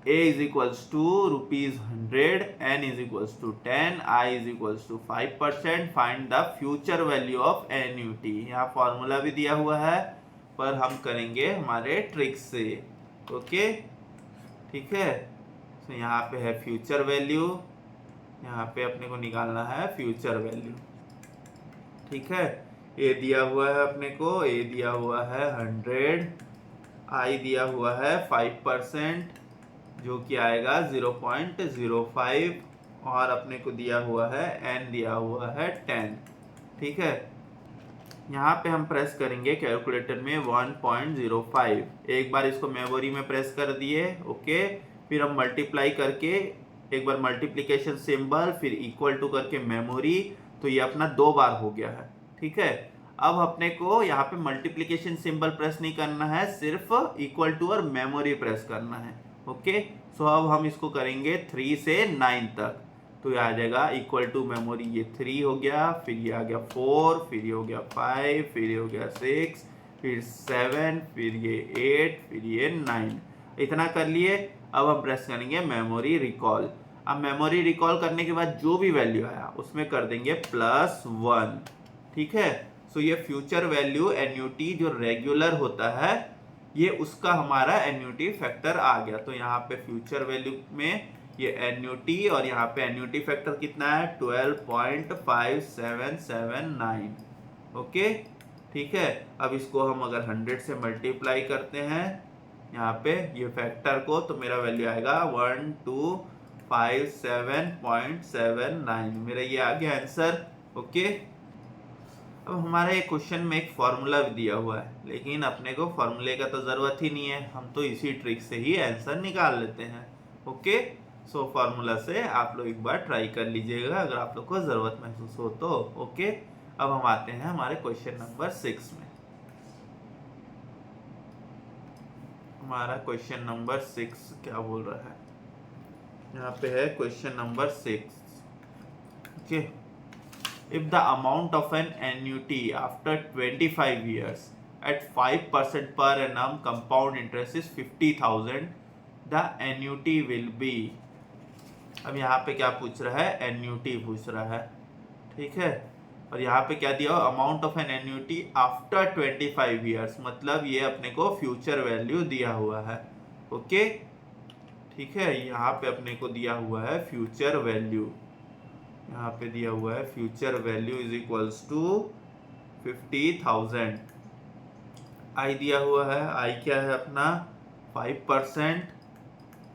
A is equals to ₹100, N is equals to 10, I is equals to 5%. Find the future value of annuity. यहाँ फॉर्मूला भी दिया हुआ है पर हम करेंगे हमारे ट्रिक से। ओके, ठीक है। तो यहाँ पे है फ्यूचर वैल्यू, यहाँ पे अपने को निकालना है फ्यूचर वैल्यू। ठीक है, ए दिया हुआ है अपने को, ए दिया हुआ है 100, आई दिया हुआ है 5%, जो कि आएगा 0.05, और अपने को दिया हुआ है एन दिया हुआ है 10। ठीक है, यहाँ पे हम प्रेस करेंगे कैलकुलेटर में 1.05। एक बार इसको मेमोरी में प्रेस कर दिए। ओके, फिर हम मल्टीप्लाई करके, एक बार मल्टीप्लिकेशन सिंबल, फिर इक्वल टू करके मेमोरी, तो ये अपना 2 बार हो गया है। ठीक है, अब अपने को यहाँ पे मल्टीप्लिकेशन सिंबल प्रेस नहीं करना है, सिर्फ इक्वल टू और मेमोरी प्रेस करना है। ओके, सो अब हम इसको करेंगे 3 से 9 तक, तो ये आ जाएगा इक्वल टू मेमोरी, ये 3 हो गया, फिर ये आ गया 4, फिर ये हो गया 5, फिर ये हो गया 6, फिर 7, फिर ये 8, फिर ये 9। इतना कर लिए। अब हम प्रेस करेंगे मेमोरी रिकॉल। अब मेमोरी रिकॉल करने के बाद जो भी वैल्यू आया उसमें कर देंगे +1। ठीक है, सो ये फ्यूचर वैल्यू एन्युटी जो रेगुलर होता है, ये उसका हमारा एन्युटी फैक्टर आ गया। तो यहाँ पे फ्यूचर वैल्यू में ये एन्युटी, और यहाँ पे एन्युटी फैक्टर कितना है 12.5779। ओके, ठीक है। अब इसको हम अगर 100 से मल्टीप्लाई करते हैं यहाँ पे ये फैक्टर को, तो मेरा वैल्यू आएगा 1257.79। मेरा ये आ गया आंसर। ओके, अब हमारे क्वेश्चन में एक फॉर्मूला भी दिया हुआ है, लेकिन अपने को फॉर्मूले का तो ज़रूरत ही नहीं है, हम तो इसी ट्रिक से ही आंसर निकाल लेते हैं। ओके, सो फॉर्मूला से आप लोग एक बार ट्राई कर लीजिएगा अगर आप लोग को ज़रूरत महसूस हो तो। ओके, अब हम आते हैं हमारे क्वेश्चन नंबर 6 में। हमारा क्वेश्चन नंबर 6 क्या बोल रहा है? यहाँ पे है question number 6। Okay, if the amount of an annuity after 25 years at 5% per annum compound interest is 50,000, the annuity will be। अब यहाँ पे क्या पूछ रहा है? एन्यूटी पूछ रहा है। ठीक है, और यहाँ पे क्या दिया हुआ? Amount of an annuity after 25 years, मतलब ये अपने को फ्यूचर वैल्यू दिया हुआ है। ओके, ठीक है, यहाँ पे अपने को दिया हुआ है फ्यूचर वैल्यू, यहाँ पे दिया हुआ है future value is equals to 50,000। I दिया हुआ है, आई क्या है अपना 5%,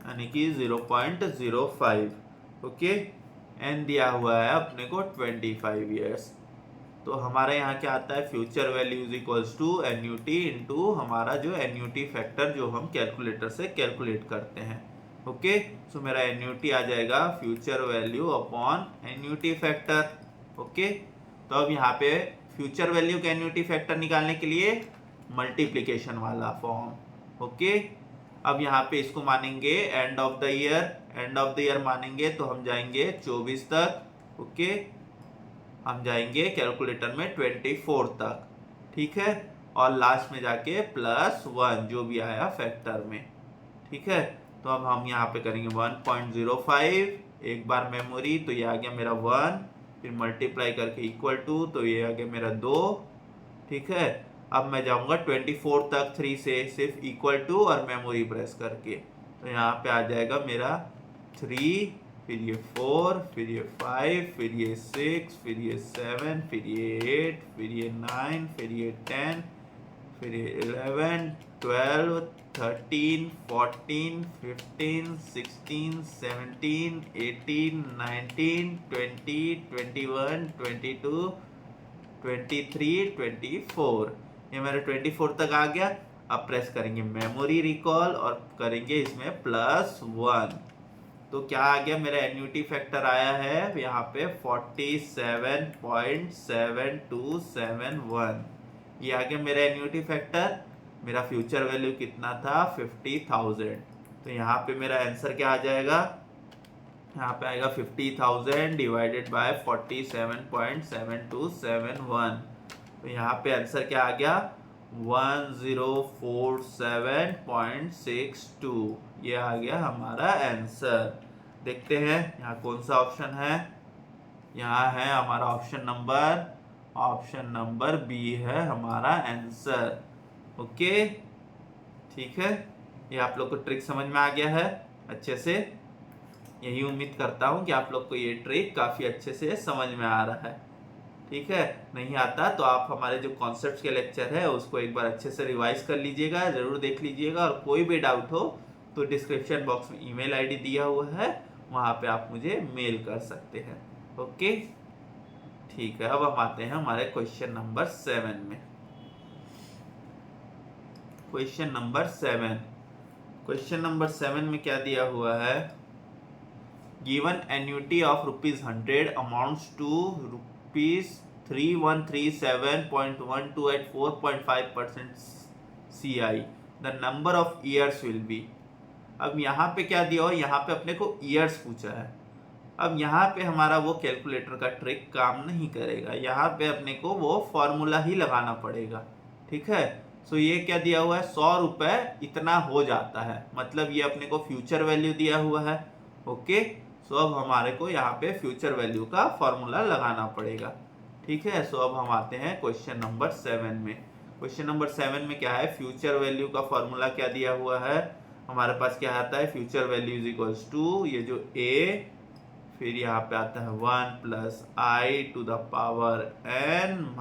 यानी कि 0.05। ओके, एन दिया हुआ है अपने को 25 ईयर्स। तो हमारे यहाँ क्या आता है? Future value is equals to annuity into हमारा जो एन्यूटी फैक्टर जो हम कैलकुलेटर से कैलकुलेट करते हैं। ओके, सो मेरा एन्यूटी आ जाएगा future value upon annuity factor. Okay, तो अब यहाँ पे फ्यूचर वैल्यू का एन्यूटी फैक्टर निकालने के लिए मल्टीप्लिकेशन वाला फॉर्म। ओके, अब यहाँ पे इसको मानेंगे end of the year, end of the year मानेंगे तो हम जाएंगे 24 तक। ओके, हम जाएंगे कैलकुलेटर में 24 तक। ठीक है, और लास्ट में जाके +1 जो भी आया फैक्टर में। ठीक है, तो अब हम यहाँ पे करेंगे 1.05, एक बार मेमोरी, तो ये आ गया मेरा 1, फिर मल्टीप्लाई करके इक्वल टू, तो ये आ गया मेरा 2। ठीक है, अब मैं जाऊँगा 24 तक 3 से, सिर्फ इक्वल टू और मेमोरी प्रेस करके, तो यहाँ पे आ जाएगा मेरा 3, फिर ये 4, फिर ये 5, फिर ये 6, फिर ये 7, फिर ये 8, फिर ये 9, फिर ये 10, फिर ये 11, 12, 13, 14, 15, 16, 17, 18, 19, 20, 21, 22, 23, 24। ये मेरा 24 तक आ गया। अब प्रेस करेंगे मेमोरी रिकॉल और करेंगे इसमें +1, तो क्या आ गया? मेरा एन्यूटी फैक्टर आया है यहाँ पे 47.7271। ये आ गया मेरा एन्यूटी फैक्टर। मेरा फ्यूचर वैल्यू कितना था? 50,000। तो यहाँ पे मेरा आंसर क्या आ जाएगा? यहाँ पे आएगा 50,000 डिवाइडेड बाय 47.7271। तो यहाँ पे आंसर क्या आ गया 1047.62। ये आ गया हमारा आंसर। देखते हैं यहाँ कौन सा ऑप्शन है। यहाँ है हमारा ऑप्शन नंबर बी है हमारा आंसर। ओके, ठीक है। ये आप लोग को ट्रिक समझ में आ गया है अच्छे से। यही उम्मीद करता हूँ कि आप लोग को ये ट्रिक काफ़ी अच्छे से समझ में आ रहा है। ठीक है, नहीं आता तो आप हमारे जो कॉन्सेप्ट्स के लेक्चर है उसको एक बार अच्छे से रिवाइज कर लीजिएगा, ज़रूर देख लीजिएगा। और कोई भी डाउट हो तो डिस्क्रिप्शन बॉक्स में ईमेल आईडी दिया हुआ है, वहाँ पे आप मुझे मेल कर सकते हैं। ओके, ठीक है। अब हम आते हैं हमारे क्वेश्चन नंबर 7 में। क्वेश्चन नंबर 7 में क्या दिया हुआ है। Given annuity of ₹100 amounts to ₹3137.12 at 4.5% CI, the number of years will be. अब यहाँ पे क्या दिया हो, यहाँ पे अपने को ईयर्स पूछा है। अब यहाँ पे हमारा वो कैलकुलेटर का ट्रिक काम नहीं करेगा, यहाँ पे अपने को वो फॉर्मूला ही लगाना पड़ेगा। ठीक है, सो ये क्या दिया हुआ है 100 रुपए इतना हो जाता है, मतलब ये अपने को फ्यूचर वैल्यू दिया हुआ है। ओके, सो अब हमारे को यहाँ पे फ्यूचर वैल्यू का फॉर्मूला लगाना पड़ेगा। ठीक है, सो अब हम आते हैं क्वेश्चन नंबर 7 में। क्वेश्चन नंबर 7 में क्या है, फ्यूचर वैल्यू का फॉर्मूला क्या दिया हुआ है हमारे पास। क्या आता है, future value is equals to ये जो a, फिर यहाँ पे आता है 1 + i to the power n -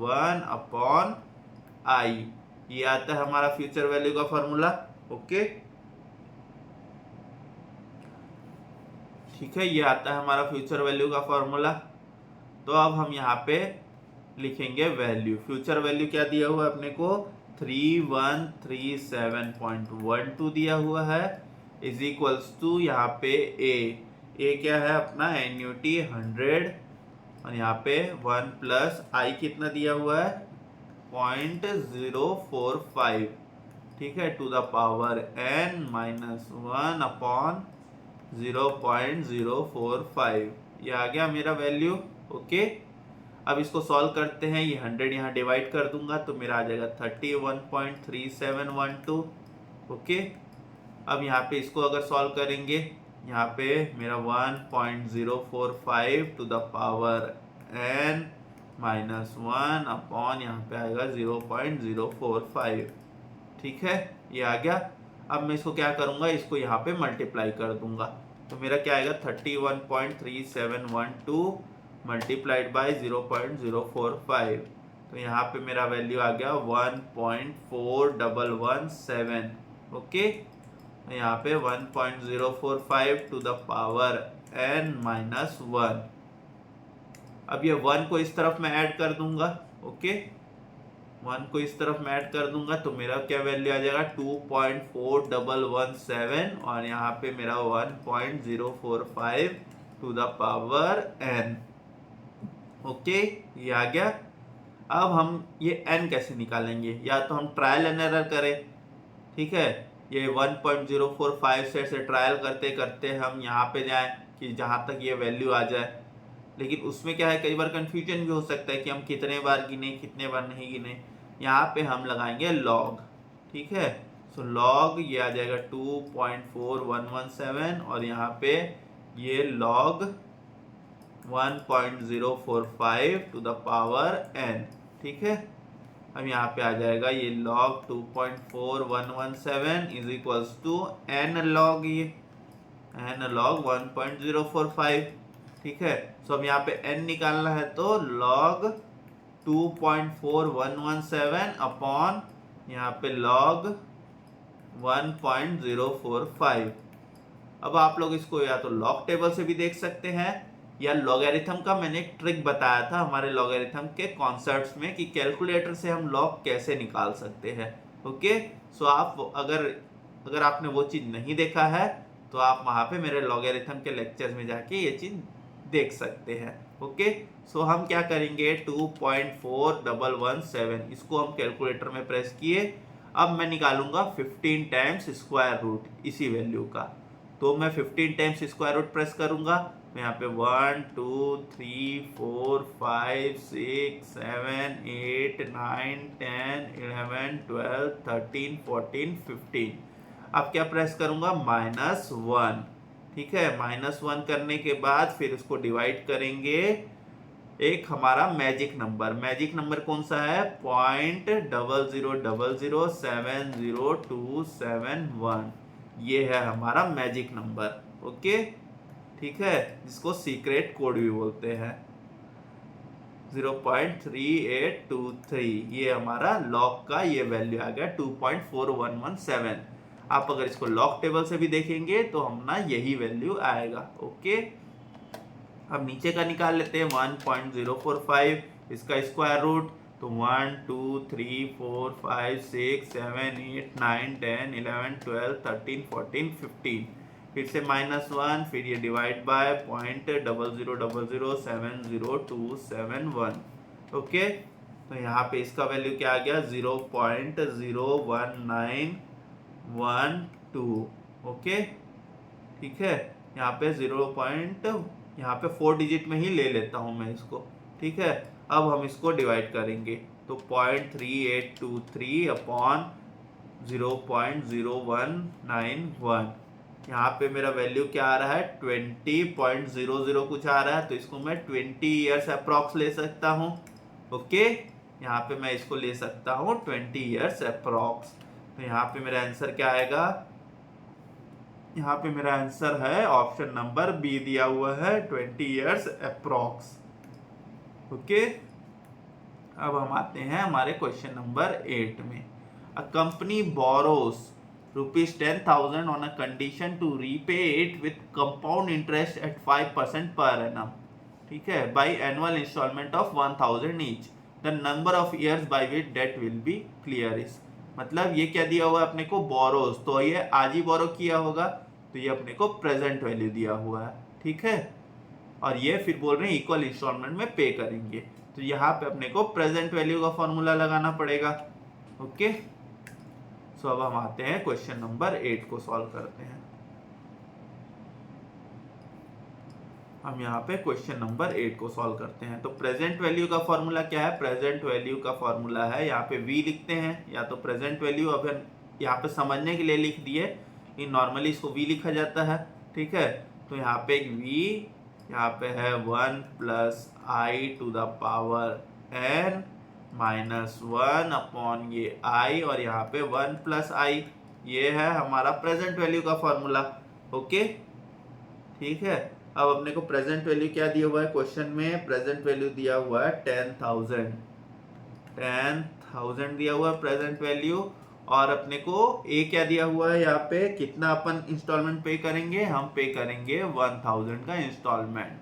1 upon i। ये आता है हमारा फ्यूचर वैल्यू का फॉर्मूला। ओके, ठीक है, ये आता है हमारा फ्यूचर वैल्यू का फॉर्मूला। तो अब हम यहाँ पे लिखेंगे वैल्यू। फ्यूचर वैल्यू क्या दिया हुआ है अपने को 3137.12 दिया हुआ है, इज इक्वल्स टू यहाँ पे a क्या है अपना एन्युटी 100, और यहाँ पे 1 + i कितना दिया हुआ है 0.045। ठीक है, to the power n - 1 upon 0.045। ये आ गया मेरा वैल्यू। ओके, अब इसको सॉल्व करते हैं। ये 100 यहाँ डिवाइड कर दूंगा तो मेरा आ जाएगा 31.3712। ओके, अब यहाँ पे इसको अगर सॉल्व करेंगे, यहाँ पे मेरा 1.045 to the power n - 1 upon यहाँ पे आएगा 0.045। ठीक है, ये आ गया। अब मैं इसको क्या करूँगा, इसको यहाँ पे मल्टीप्लाई कर दूंगा तो मेरा क्या आएगा 31.3712 मल्टीप्लाइड बाय 0.045। तो यहाँ पे मेरा वैल्यू आ गया 1.4117। ओके, यहाँ पे 1.045 टू द पावर n - 1। अब ये 1 को इस तरफ मैं ऐड कर दूंगा। ओके, 1 को इस तरफ मैं ऐड कर दूंगा तो मेरा क्या वैल्यू आ जाएगा 2.4117, और यहाँ पे मेरा 1.045 to the power n। Okay, ये आ गया। अब हम ये n कैसे निकालेंगे, या तो हम ट्रायल एंड एरर करें। ठीक है, ये 1.045 से ट्रायल करते करते हम यहाँ पे जाएं कि जहाँ तक ये वैल्यू आ जाए। लेकिन उसमें क्या है, कई बार कंफ्यूजन भी हो सकता है कि हम कितने बार गिने कितने बार नहीं गिने। यहाँ पे हम लगाएंगे लॉग। ठीक है, सो लॉग ये आ जाएगा 2.4117, और यहाँ पे ये log 1.045 to the power n। ठीक है, अब यहाँ पे आ जाएगा ये log 2.4117 is equals to n log ये n log 1.045। ठीक है, सो अब यहाँ पे n निकालना है तो log 2.4117 अपॉन यहाँ पे log 1.045। अब आप लोग इसको या तो लॉग टेबल से भी देख सकते हैं, या लॉगरिथम का मैंने एक ट्रिक बताया था हमारे लॉगरिथम के कॉन्सेप्ट्स में कि कैलकुलेटर से हम लॉग कैसे निकाल सकते हैं। ओके, सो आप अगर आपने वो चीज़ नहीं देखा है तो आप वहाँ पे मेरे लॉगरिथम के लेक्चर्स में जाके ये चीज़ देख सकते हैं। ओके, सो हम क्या करेंगे 2.4117 इसको हम कैलकुलेटर में प्रेस किए। अब मैं निकालूंगा 15 टाइम्स स्क्वायर रूट इसी वैल्यू का। तो मैं 15 टाइम्स स्क्वायर रूट प्रेस करूंगा, तो यहाँ पे 1 2 3 4 5 6 7 8 9 10 11 12 13 14 15। अब क्या प्रेस करूंगा, -1। ठीक है, -1 करने के बाद फिर उसको डिवाइड करेंगे एक हमारा मैजिक नंबर कौन सा है, 0.0000702771। ये है हमारा मैजिक नंबर। ओके, ठीक है, जिसको सीक्रेट कोड भी बोलते हैं। 0.3823 ये हमारा लॉग का ये वैल्यू आ गया 2.4117। आप अगर इसको लॉग टेबल से भी देखेंगे तो हम ना यही वैल्यू आएगा। ओके, अब नीचे का निकाल लेते हैं 1.045, इसका स्क्वायर रूट, तो 1 2 3 4 5 6 7 8 9 10 11 12 13 14 15। फिर से -1, फिर ये डिवाइड बाय 0.0000702771। ओके, तो यहाँ पे इसका वैल्यू क्या आ गया, 0.01912। ओके, ठीक है, यहाँ पे यहाँ पे 4 डिजिट में ही ले लेता हूँ मैं इसको। ठीक है, अब हम इसको डिवाइड करेंगे, तो 0.3823 अपॉन 0.0191। यहाँ पे मेरा वैल्यू क्या आ रहा है, 20.00 कुछ आ रहा है, तो इसको मैं 20 ईयर्स अप्रॉक्स ले सकता हूँ। ओके, यहाँ पे मैं इसको ले सकता हूँ 20 ईयर्स अप्रॉक्स। तो यहाँ पे मेरा आंसर क्या आएगा, यहाँ पे मेरा आंसर है ऑप्शन नंबर बी दिया हुआ है, 20 ईयर्स अप्रॉक्स। ओके, अब हम आते हैं हमारे क्वेश्चन नंबर 8 में। A company borrows ₹10,000 on a condition to repay it with compound interest at 5% per annum. ठीक है, by annual instalment of 1,000 each. The number of years by which debt will be clear is. मतलब ये क्या दिया हुआ है अपने को, बोरोस, तो ये आज ही बोरो किया होगा, तो ये अपने को प्रेजेंट वैल्यू दिया हुआ है। ठीक है, और ये फिर बोल रहे हैं इक्वल इंस्टॉलमेंट में पे करेंगे, तो यहाँ पे अपने को प्रेजेंट वैल्यू का फॉर्मूला लगाना पड़ेगा। ओके, सो अब हम आते हैं क्वेश्चन नंबर 8 को सॉल्व करते हैं। हम यहाँ पे क्वेश्चन नंबर 8 को सॉल्व करते हैं। तो प्रेजेंट वैल्यू का फॉर्मूला क्या है, प्रेजेंट वैल्यू का फॉर्मूला है, यहाँ पे v लिखते हैं, या तो प्रेजेंट वैल्यू, अब यहाँ पे समझने के लिए लिख दिए कि नॉर्मली इसको v लिखा जाता है। ठीक है, तो यहाँ पे एक v, यहाँ पे है 1 plus i to the power n minus 1 upon ये i, और यहाँ पे 1 प्लस आई, ये है हमारा प्रेजेंट वैल्यू का फॉर्मूला। ओके, ठीक है, अब अपने को प्रेजेंट वैल्यू क्या दिया हुआ है क्वेश्चन में, प्रेजेंट वैल्यू दिया हुआ है 10,000 दिया हुआ है प्रेजेंट वैल्यू, और अपने को ए क्या दिया हुआ है, यहाँ पे कितना अपन इंस्टॉलमेंट पे करेंगे, हम पे करेंगे 1,000 का इंस्टॉलमेंट।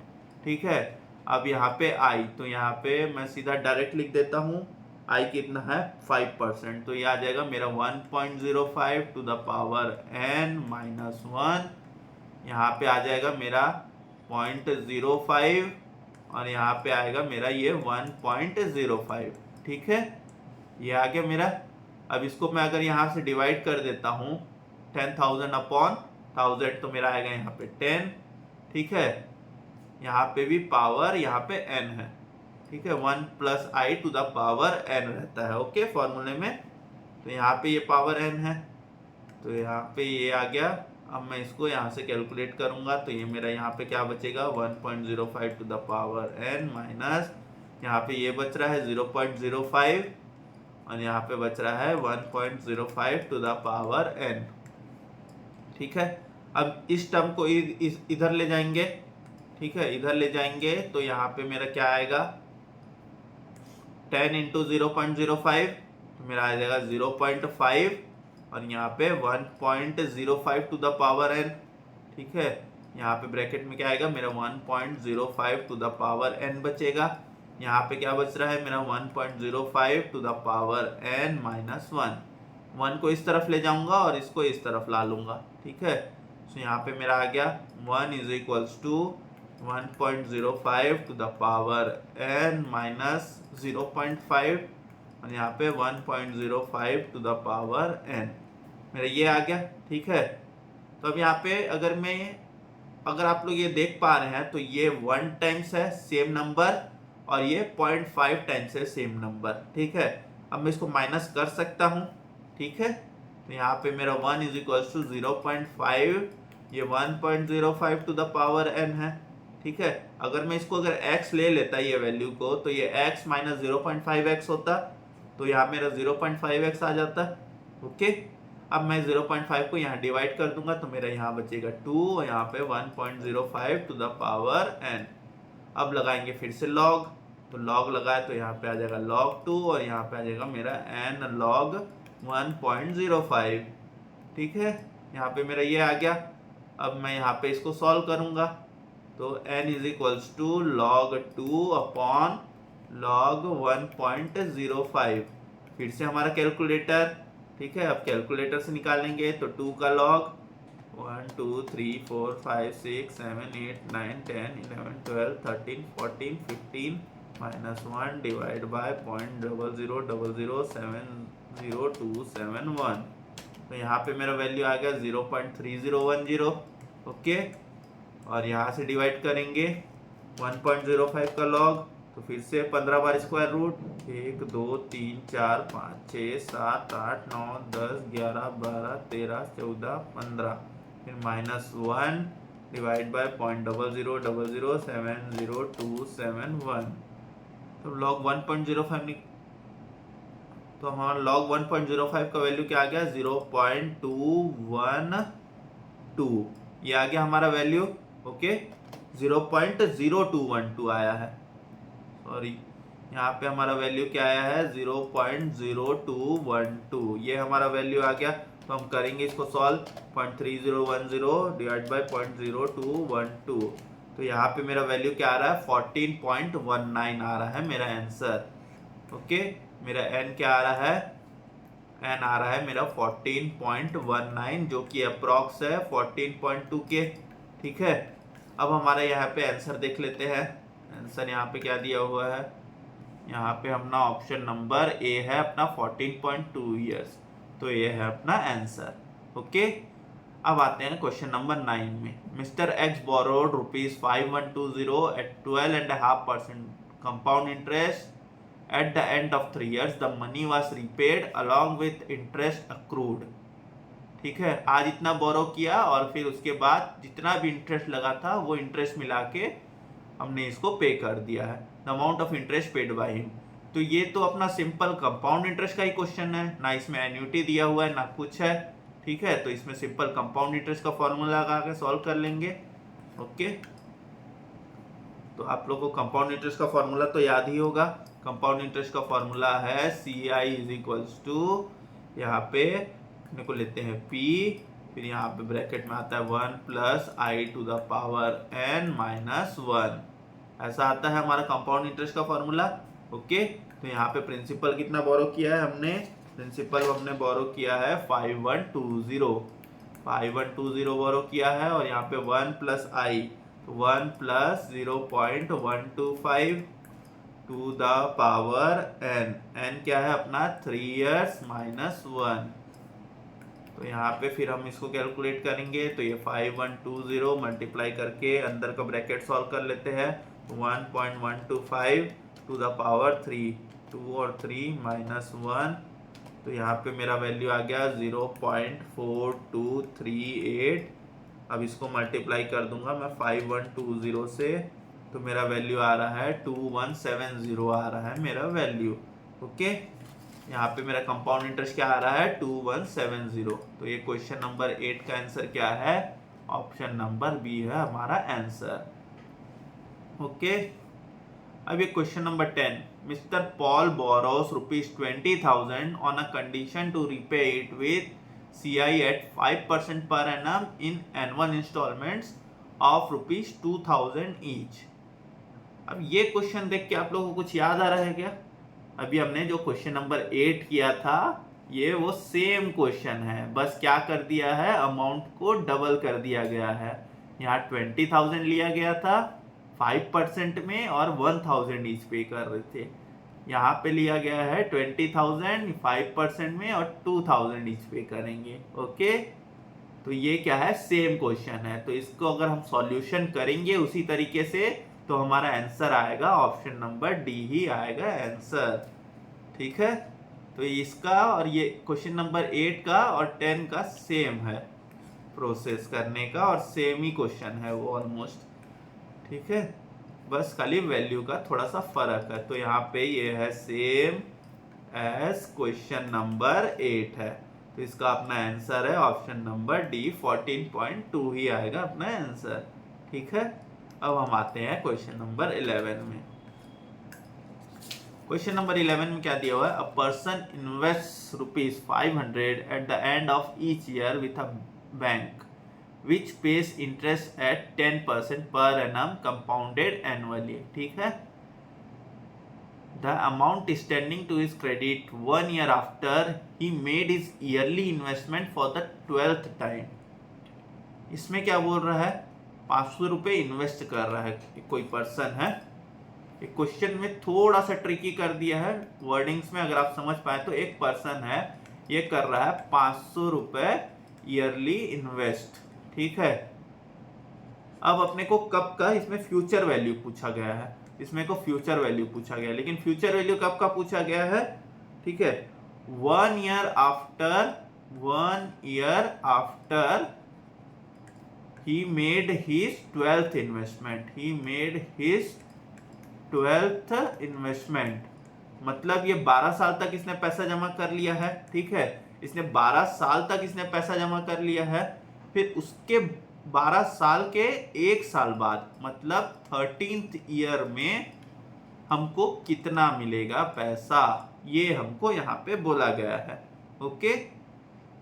ठीक है, अब यहाँ पे आई, तो यहाँ पे मैं सीधा डायरेक्ट लिख देता हूँ, आई कितना है 5%, तो ये आ जाएगा मेरा 1.05 to the power n minus 1। यहाँ पे आ जाएगा मेरा 0.05, और यहाँ पे आएगा मेरा ये 1.05। ठीक है, ये आ गया मेरा। अब इसको मैं अगर यहाँ से डिवाइड कर देता हूँ 10,000 अपॉन 1000, तो मेरा आएगा यहाँ पे 10। ठीक है, यहाँ पे भी पावर यहाँ पे n है। ठीक है, 1 plus i to the power n रहता है। ओके, फॉर्मूले में, तो यहाँ पे ये पावर n है, तो यहाँ पे ये आ गया। अब मैं इसको यहाँ से कैलकुलेट करूंगा, तो ये मेरा यहाँ पे क्या बचेगा, 1.05 to the power n minus, यहाँ पे ये बच रहा है 0.05, और यहाँ पे बच रहा है 1.05 टू द पावर n। ठीक है, अब इस टर्म को इधर ले जाएंगे। ठीक है, इधर ले जाएंगे, तो यहाँ पे मेरा क्या आएगा, 10 इंटू 0.05, तो मेरा आ जाएगा 0.5, और यहाँ पे 1.05 टू द पावर n। ठीक है, यहाँ पे ब्रैकेट में क्या आएगा, मेरा 1.05 टू द पावर n बचेगा। यहाँ पे क्या बच रहा है मेरा, 1.05 to the power n minus 1 को इस तरफ ले जाऊंगा और इसको इस तरफ ला लूंगा। ठीक है, तो यहाँ पे मेरा आ गया 1 is equals to 1.05 to the power n minus 0.5, और यहाँ पे 1.05 टू द पावर n, मेरा ये आ गया। ठीक है, तो अब यहाँ पे अगर आप लोग ये देख पा रहे हैं तो ये 1 टाइम्स है सेम नंबर और ये 0.5 टाइम्स है सेम नंबर, ठीक है। अब मैं इसको माइनस कर सकता हूँ, ठीक है। तो यहाँ पे मेरा 1 इज इक्वल टू 0.5, ये 1.05 टू द पावर n है, ठीक है। अगर मैं इसको अगर x ले लेता ये वैल्यू को तो ये x माइनस 0.5x होता, तो यहाँ मेरा 0.5x आ जाता, ओके। अब मैं 0.5 को यहाँ डिवाइड कर दूंगा तो मेरा यहाँ बचेगा 2 और यहाँ पे 1.05 टू द पावर n। अब लगाएंगे फिर से लॉग, तो लॉग लगाए तो यहाँ पे आ जाएगा log 2 और यहाँ पे आ जाएगा मेरा n log 1.05, ठीक है। यहाँ पे मेरा ये आ गया। अब मैं यहाँ पे इसको सॉल्व करूंगा तो n is equals to log 2 अपॉन log 1.05। फिर से हमारा कैलकुलेटर, ठीक है। अब कैलकुलेटर से निकालेंगे तो 2 का log 1 2 3 4 5 6 7 8 9 10 11 12 13 14 15 माइनस 1 डिवाइड बाय 0.0007027 तो यहाँ पे मेरा वैल्यू आ गया 0.3010, ओके। और यहाँ से डिवाइड करेंगे 1.05 का लॉग तो फिर से 15 बार स्क्वायर रूट 1 2 3 4 5 6 7 8 9 10 11 12 13 14 15 फिर माइनस 1 डिवाइड बाय 0.0007027 तो log 1.05 तो हमारा log 1.05 का वैल्यू क्या आ गया 0.212, ये आ गया हमारा वैल्यू, ओके। 0.0212 आया है, सॉरी यहाँ पे हमारा वैल्यू क्या आया है 0.0212, ये हमारा वैल्यू आ गया। तो हम करेंगे इसको सॉल्व 0.3010 डिवाइड बाय 0.0212 तो यहाँ पे मेरा वैल्यू क्या आ रहा है 14.19 आ रहा है मेरा आंसर, ओके। मेरा n क्या आ रहा है, n आ रहा है मेरा 14.19 जो कि अप्रॉक्स है 14.2 के, ठीक है। अब हमारा यहाँ पे आंसर देख लेते हैं। आंसर यहाँ पे क्या दिया हुआ है, यहाँ पे अपना ऑप्शन नंबर ए है अपना 14.2 ईयर्स, तो ये है अपना आंसर, ओके। अब आते हैं क्वेश्चन नंबर 9 में। Mister X borrowed ₹5120 at 12.5% compound interest at the end of 3 years the money was repaid along with interest accrued, ठीक है। आज इतना बोरो किया और फिर उसके बाद जितना भी इंटरेस्ट लगा था वो इंटरेस्ट मिला के हमने इसको पे कर दिया है। The amount of interest paid by him, तो ये तो अपना सिंपल कंपाउंड इंटरेस्ट का ही क्वेश्चन है ना, इसमें एन्युटी दिया हुआ है ना कुछ है, ठीक है। तो इसमें सिंपल कंपाउंड इंटरेस्ट का फॉर्मूला लगा के सॉल्व कर लेंगे, ओके। तो आप लोगों को कंपाउंड इंटरेस्ट का फॉर्मूला तो याद ही होगा। कंपाउंड इंटरेस्ट का फॉर्मूला है CI इज इक्वल्स टू, यहाँ पे को लेते हैं P, फिर यहाँ पे ब्रैकेट में आता है 1 plus I to the power n minus 1, ऐसा आता है हमारा कंपाउंड इंटरेस्ट का फॉर्मूला, ओके। तो यहाँ पे प्रिंसिपल कितना बोरो किया है हमने, प्रिंसिपल हमने बोरो किया है 5120 बोरो किया है और यहाँ पे 1 plus I, 1 plus 0.125 to the power n, n क्या है अपना 3 years माइनस 1। तो यहाँ पे फिर हम इसको कैलकुलेट करेंगे तो ये 5120 मल्टीप्लाई करके अंदर का ब्रैकेट सॉल्व कर लेते हैं 1.125 टू द पावर 3, 2 और 3 माइनस 1, तो यहाँ पे मेरा वैल्यू आ गया 0.4238। अब इसको मल्टीप्लाई कर दूंगा मैं 5120 से तो मेरा वैल्यू आ रहा है 2170 आ रहा है मेरा वैल्यू, ओके। यहाँ पे मेरा कंपाउंड इंटरेस्ट क्या आ रहा है 2170। तो ये क्वेश्चन नंबर 8 का आंसर क्या है, ऑप्शन नंबर बी है हमारा आंसर, ओके। अब ये question number 10। Mister Paul borrows ₹20,000 on a condition to repay it with CI at 5% per annum in annual installments of ₹2,000 each। अब ये क्वेश्चन देख के आप लोगों को कुछ याद आ रहा है क्या? अभी हमने जो क्वेश्चन नंबर 8 किया था ये वो सेम क्वेश्चन है, बस क्या कर दिया है, अमाउंट को डबल कर दिया गया है। यहाँ 20,000 लिया गया था 5% में और 1,000 ईच पे कर रहे थे। यहाँ पे लिया गया है 20,000 5% में और 2,000 ईच पे करेंगे, ओके। तो ये क्या है, सेम क्वेश्चन है। तो इसको अगर हम सॉल्यूशन करेंगे उसी तरीके से तो हमारा आंसर आएगा ऑप्शन नंबर डी ही आएगा आंसर। ठीक है, तो इसका और ये क्वेश्चन नंबर 8 का और 10 का सेम है प्रोसेस करने का, और सेम ही क्वेश्चन है वो ऑलमोस्ट। ठीक है, बस खाली वैल्यू का थोड़ा सा फर्क है। तो यहाँ पे ये है सेम एज क्वेश्चन नंबर 8 है। तो इसका अपना आंसर है ऑप्शन नंबर डी, 14.2 ही आएगा अपना आंसर। ठीक है, अब हम आते हैं क्वेश्चन नंबर 11 में। क्वेश्चन नंबर 11 में क्या दिया हुआ है, a person invest ₹500 at the end of each year with a bank which pays interest at 10% per annum compounded annually। ठीक है, the amount standing to his credit 1 year after he made his yearly investment for the 12th time। इसमें क्या बोल रहा है, 500 रुपये इन्वेस्ट कर रहा है कोई पर्सन है। एक क्वेश्चन में थोड़ा सा ट्रिकी कर दिया है वर्डिंग्स में, अगर आप समझ पाए तो एक पर्सन है ये कर रहा है 500 रुपये ईयरली इन्वेस्ट। ठीक है, अब अपने को कब का, इसमें फ्यूचर वैल्यू पूछा गया है, इसमें को फ्यूचर वैल्यू पूछा गया है, लेकिन फ्यूचर वैल्यू कब का पूछा गया है। ठीक है, 1 year after he made his 12th investment, मतलब ये 12 साल तक इसने पैसा जमा कर लिया है। ठीक है, इसने 12 साल तक इसने पैसा जमा कर लिया है, फिर उसके 12 साल के 1 साल बाद मतलब 13th ईयर में हमको कितना मिलेगा पैसा, ये हमको यहाँ पे बोला गया है। ओके,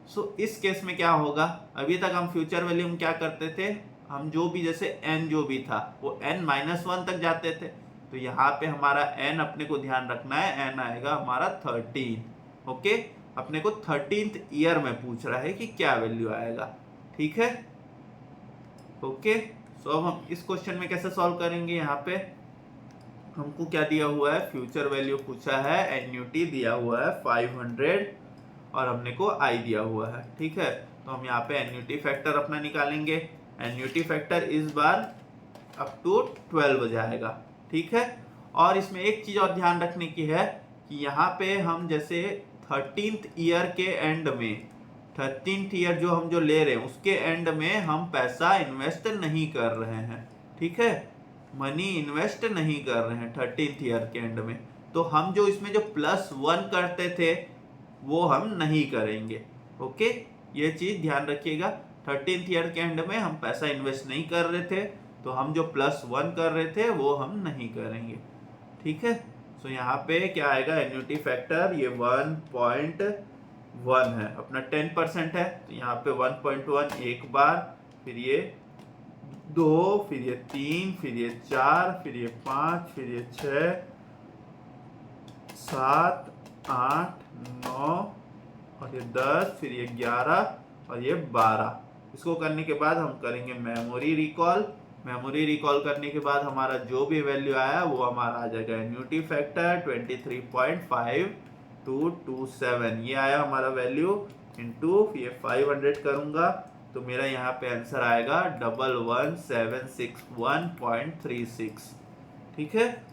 सो इस केस में क्या होगा, अभी तक हम फ्यूचर वैल्यू में क्या करते थे, हम जो भी जैसे n जो भी था वो n-1 तक जाते थे। तो यहाँ पे हमारा n अपने को ध्यान रखना है, n आएगा हमारा 13। ओके, अपने को 13th ईयर में पूछ रहा है कि क्या वैल्यू आएगा। ठीक है, ओके, सो अब हम इस क्वेश्चन में कैसे सॉल्व करेंगे। यहाँ पे हमको क्या दिया हुआ है, फ्यूचर वैल्यू पूछा है, एन्युटी दिया हुआ है 500 और हमने को आई दिया हुआ है। ठीक है, तो हम यहाँ पे एन्युटी फैक्टर अपना निकालेंगे। एन्युटी फैक्टर इस बार अप टू 12 जाएगा। ठीक है, और इसमें एक चीज और ध्यान रखने की है कि यहाँ पे हम जैसे 13th ईयर के एंड में, 13th ईयर जो हम जो ले रहे हैं उसके एंड में हम पैसा इन्वेस्ट नहीं कर रहे हैं। ठीक है, मनी इन्वेस्ट नहीं कर रहे हैं 13th ईयर के एंड में, तो हम जो इसमें जो +1 करते थे वो हम नहीं करेंगे। ओके, ये चीज ध्यान रखिएगा, 13th ईयर के एंड में हम पैसा इन्वेस्ट नहीं कर रहे थे, तो हम जो +1 कर रहे थे वो हम नहीं करेंगे। ठीक है, सो यहाँ पे क्या आएगा, एन्युटी फैक्टर ये 1.1 है, अपना 10% है, तो यहाँ पे 1.1 एक बार, फिर ये 2, फिर ये 3, फिर ये 4, फिर ये 5, फिर ये 6, 7, 8, 9 और ये 10, फिर ये 11 और ये 12। इसको करने के बाद हम करेंगे मेमोरी रिकॉल। मेमोरी रिकॉल करने के बाद हमारा जो भी वैल्यू आया वो हमारा आ जाएगा एन्युटी फैक्टर 23.5227, ये आया हमारा वैल्यू, इनटू ये 500 करूंगा तो मेरा यहाँ पे आंसर आएगा 11761.36। ठीक है,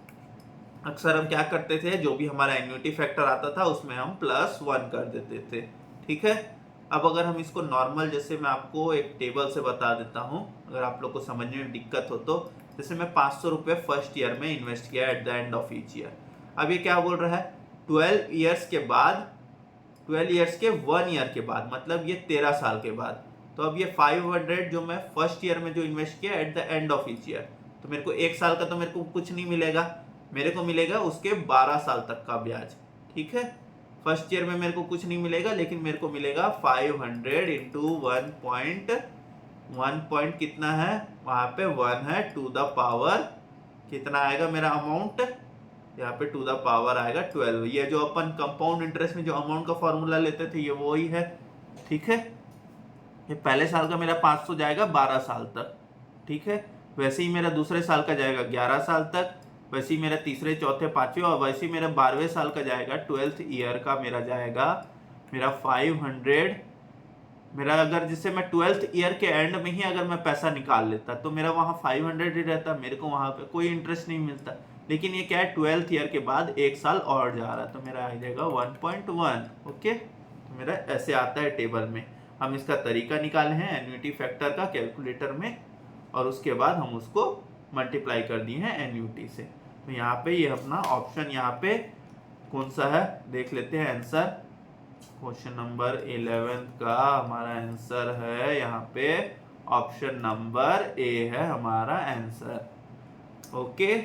अक्सर हम क्या करते थे, जो भी हमारा एन्युटी फैक्टर आता था उसमें हम +1 कर देते थे। ठीक है, अब अगर हम इसको नॉर्मल, जैसे मैं आपको एक टेबल से बता देता हूँ अगर आप लोग को समझने में दिक्कत हो तो, जैसे मैं 500 रुपये फर्स्ट ईयर में इन्वेस्ट किया at the end of each year. अब ये क्या बोल रहा है, 12 ईयर्स के बाद, 12 ईयर्स के 1 ईयर के बाद, मतलब ये 13 साल के बाद। तो अब ये 500 जो मैं फर्स्ट ईयर में जो इन्वेस्ट किया at the end of each year, तो मेरे को 1 साल का तो मेरे को कुछ नहीं मिलेगा, मेरे को मिलेगा उसके 12 साल तक का ब्याज। ठीक है, फर्स्ट ईयर में मेरे को कुछ नहीं मिलेगा, लेकिन मेरे को मिलेगा 500 इंटू 1 पॉइंट कितना है, वहां पे 1 है, टू द पावर कितना आएगा मेरा अमाउंट, यहाँ पे टू द पावर आएगा 12। ये जो अपन कंपाउंड इंटरेस्ट में जो अमाउंट का फॉर्मूला लेते थे ये वो ही है। ठीक है, ये पहले साल का मेरा 500 जाएगा 12 साल तक। ठीक है, वैसे ही मेरा दूसरे साल का जाएगा 11 साल तक, वैसे ही मेरा तीसरे, चौथे, पांचवें, और वैसे ही मेरा 12वें साल का जाएगा, 12th ईयर का मेरा जाएगा मेरा 500 मेरा अगर जैसे मैं 12th ईयर के एंड में ही अगर मैं पैसा निकाल लेता तो मेरा वहाँ 500 ही रहता, मेरे को वहाँ पे कोई इंटरेस्ट नहीं मिलता। लेकिन ये क्या है, 12th ईयर के बाद एक साल और जा रहा है, तो मेरा आ जाएगा 1.1। ओके, तो मेरा ऐसे आता है टेबल में। हम इसका तरीका निकाले हैं एन्युटी फैक्टर का कैलकुलेटर में, और उसके बाद हम उसको मल्टीप्लाई कर दिए हैं एन्युटी से। तो यहाँ पे ये अपना ऑप्शन यहाँ पे कौन सा है देख लेते हैं आंसर। क्वेश्चन नंबर 11 का हमारा आंसर है यहाँ पे ऑप्शन नंबर ए है हमारा आंसर। ओके,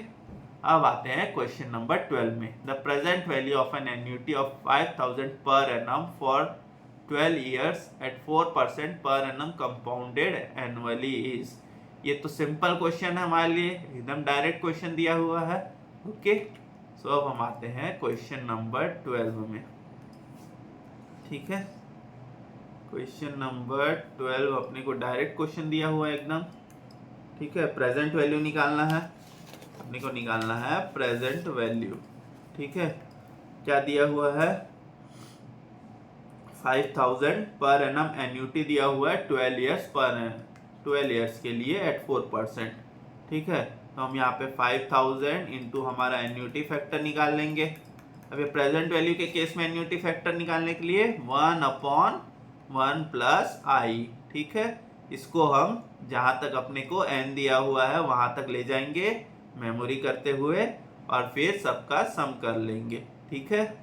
अब आते हैं क्वेश्चन नंबर 12 में। The present value of an annuity of 5000 per annum for 12 years eight 4% per annum compounded annually is. ये तो सिंपल क्वेश्चन है हमारे लिए, एकदम डायरेक्ट क्वेश्चन दिया हुआ है। ओके, सो अब हम आते हैं क्वेश्चन नंबर 12 में। ठीक है, क्वेश्चन नंबर 12 अपने को डायरेक्ट क्वेश्चन दिया हुआ है एकदम। ठीक है, प्रेजेंट वैल्यू निकालना है अपने को, निकालना है प्रेजेंट वैल्यू। ठीक है, क्या दिया हुआ है, 5000 पर एनम एन्युटी दिया हुआ है 12 ईयर्स पर 12 ईयर्स के लिए एट 4%। ठीक है, तो हम यहाँ पे 5000 इंटू हमारा एन्युटी फैक्टर निकाल लेंगे। अब ये प्रेजेंट वैल्यू के केस में एन्युटी फैक्टर निकालने के लिए 1/1 प्लस आई। ठीक है, इसको हम जहाँ तक अपने को n दिया हुआ है वहाँ तक ले जाएंगे मेमोरी करते हुए, और फिर सबका सम कर लेंगे। ठीक है,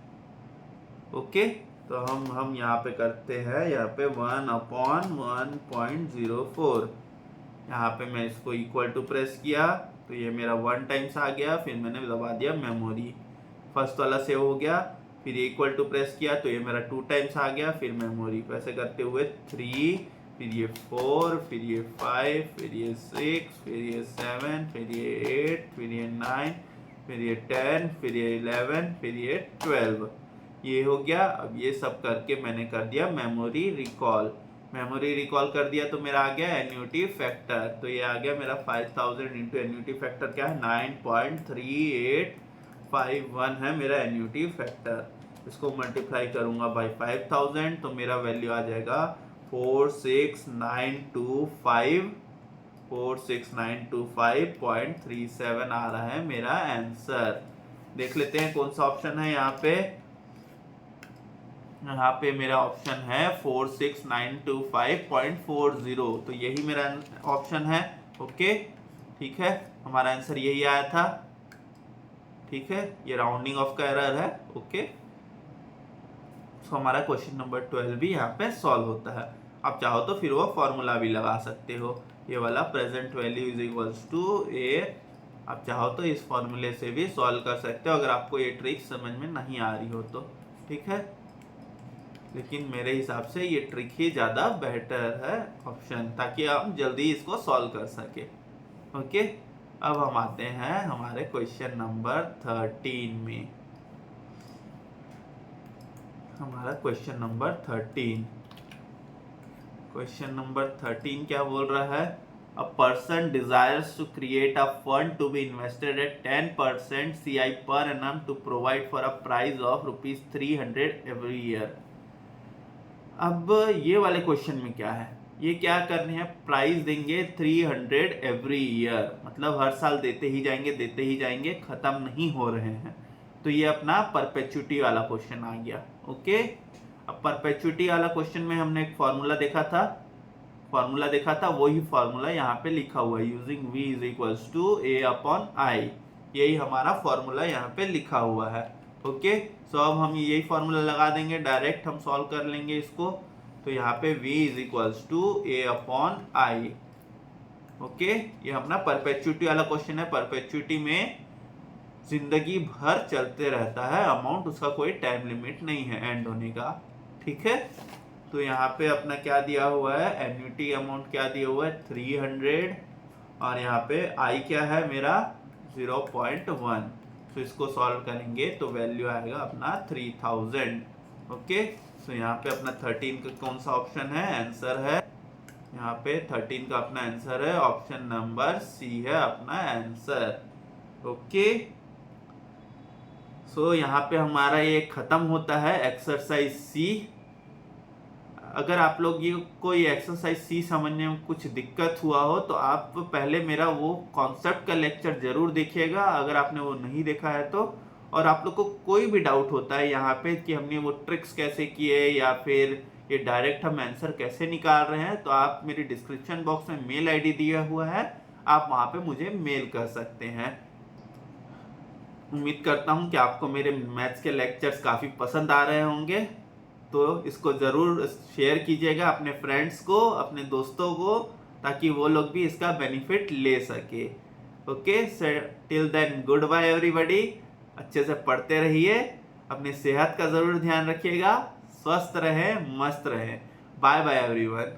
ओके, तो हम यहाँ पे करते हैं, यहाँ पे 1/1.04। यहाँ पे मैं इसको इक्वल टू प्रेस किया तो ये मेरा 1 टाइम्स आ गया, फिर मैंने दबा दिया मेमोरी, फर्स्ट वाला सेव हो गया। फिर इक्वल टू प्रेस किया तो ये मेरा 2 टाइम्स आ गया, फिर मेमोरी को ऐसे करते हुए 3, फिर ये 4, फिर ये 5, फिर ये 6, फिर ये 7, फिर ये 8, फिर ये 9, फिर ये 10, फिर ये 11, फिर ये 12। ये हो गया। अब ये सब करके मैंने कर दिया मेमोरी रिकॉल। मेमोरी रिकॉल कर दिया तो मेरा आ गया एन्युटी फैक्टर। तो ये आ गया मेरा 5000 इंटू एन्युटी फैक्टर क्या है, 9.3851 है मेरा एन्युटी फैक्टर। इसको मल्टीप्लाई करूंगा बाई 5000 तो मेरा वैल्यू आ जाएगा 46925 आ रहा है मेरा आंसर। देख लेते हैं कौन सा ऑप्शन है यहाँ पे। यहाँ पे मेरा ऑप्शन है 46925.40, तो यही मेरा ऑप्शन है। ओके, ठीक है, हमारा आंसर यही आया था। ठीक है, ये राउंडिंग ऑफ का एरर है। ओके, तो हमारा क्वेश्चन नंबर 12 भी यहाँ पे सॉल्व होता है। आप चाहो तो फिर वो फॉर्मूला भी लगा सकते हो, ये वाला present value is equals to a. आप चाहो तो इस फॉर्मूले से भी सॉल्व कर सकते हो अगर आपको ये ट्रिक समझ में नहीं आ रही हो तो। ठीक है, लेकिन मेरे हिसाब से ये ट्रिक ही ज़्यादा बेहतर है ऑप्शन, ताकि हम जल्दी इसको सॉल्व कर सके। ओके, अब हम आते हैं हमारे क्वेश्चन नंबर 13 में। हमारा क्वेश्चन नंबर 13, क्वेश्चन नंबर 13 क्या बोल रहा है, a person desires to create a fund to be invested at 10% CI per annum to provide for a prize of ₹300 every year. अब ये वाले क्वेश्चन में क्या है, ये क्या करने हैं, प्राइस देंगे 300 एवरी ईयर, मतलब हर साल देते ही जाएंगे, खत्म नहीं हो रहे हैं। तो ये अपना परपेचुटी वाला क्वेश्चन आ गया। ओके, अब परपेचुटी वाला क्वेश्चन में हमने एक फॉर्मूला देखा था, वही फॉर्मूला यहाँ पे लिखा हुआ है, using v is equals to a/i। यही हमारा फॉर्मूला यहाँ पे लिखा हुआ है। ओके, सो अब हम यही फॉर्मूला लगा देंगे, डायरेक्ट हम सॉल्व कर लेंगे इसको। तो यहाँ पे v is equals to a/i। Okay, ये अपना परपेचुटी वाला क्वेश्चन है। परपेचुटी में जिंदगी भर चलते रहता है अमाउंट, उसका कोई टाइम लिमिट नहीं है एंड होने का। ठीक है, तो यहाँ पे अपना क्या दिया हुआ है, एन्युटी अमाउंट क्या दिया हुआ है 300, और यहाँ पे आई क्या है मेरा 0.1। तो इसको सॉल्व करेंगे तो वैल्यू आएगा अपना 3000। ओके, तो यहाँ पे अपना 13 का कौन सा ऑप्शन है, आंसर है यहाँ पे 13 का अपना आंसर है ऑप्शन नंबर सी है अपना आंसर। ओके, सो यहाँ पे हमारा ये खत्म होता है एक्सरसाइज सी। अगर आप लोग ये कोई एक्सरसाइज सी समझने में कुछ दिक्कत हुआ हो तो आप पहले मेरा वो कॉन्सेप्ट का लेक्चर जरूर देखिएगा, अगर आपने वो नहीं देखा है तो। और आप लोग को कोई भी डाउट होता है यहाँ पे कि हमने वो ट्रिक्स कैसे किए या फिर ये डायरेक्ट हम आंसर कैसे निकाल रहे हैं, तो आप मेरी डिस्क्रिप्शन बॉक्स में मेल आईडी दिया हुआ है, आप वहाँ पे मुझे मेल कर सकते हैं। उम्मीद करता हूँ कि आपको मेरे मैथ्स के लेक्चर्स काफ़ी पसंद आ रहे होंगे, तो इसको ज़रूर शेयर कीजिएगा अपने फ्रेंड्स को, अपने दोस्तों को, ताकि वो लोग भी इसका बेनिफिट ले सके। Okay sir, till then good bye everybody. अच्छे से पढ़ते रहिए, अपनी सेहत का ज़रूर ध्यान रखिएगा, स्वस्थ रहें, मस्त रहें। Bye bye everyone.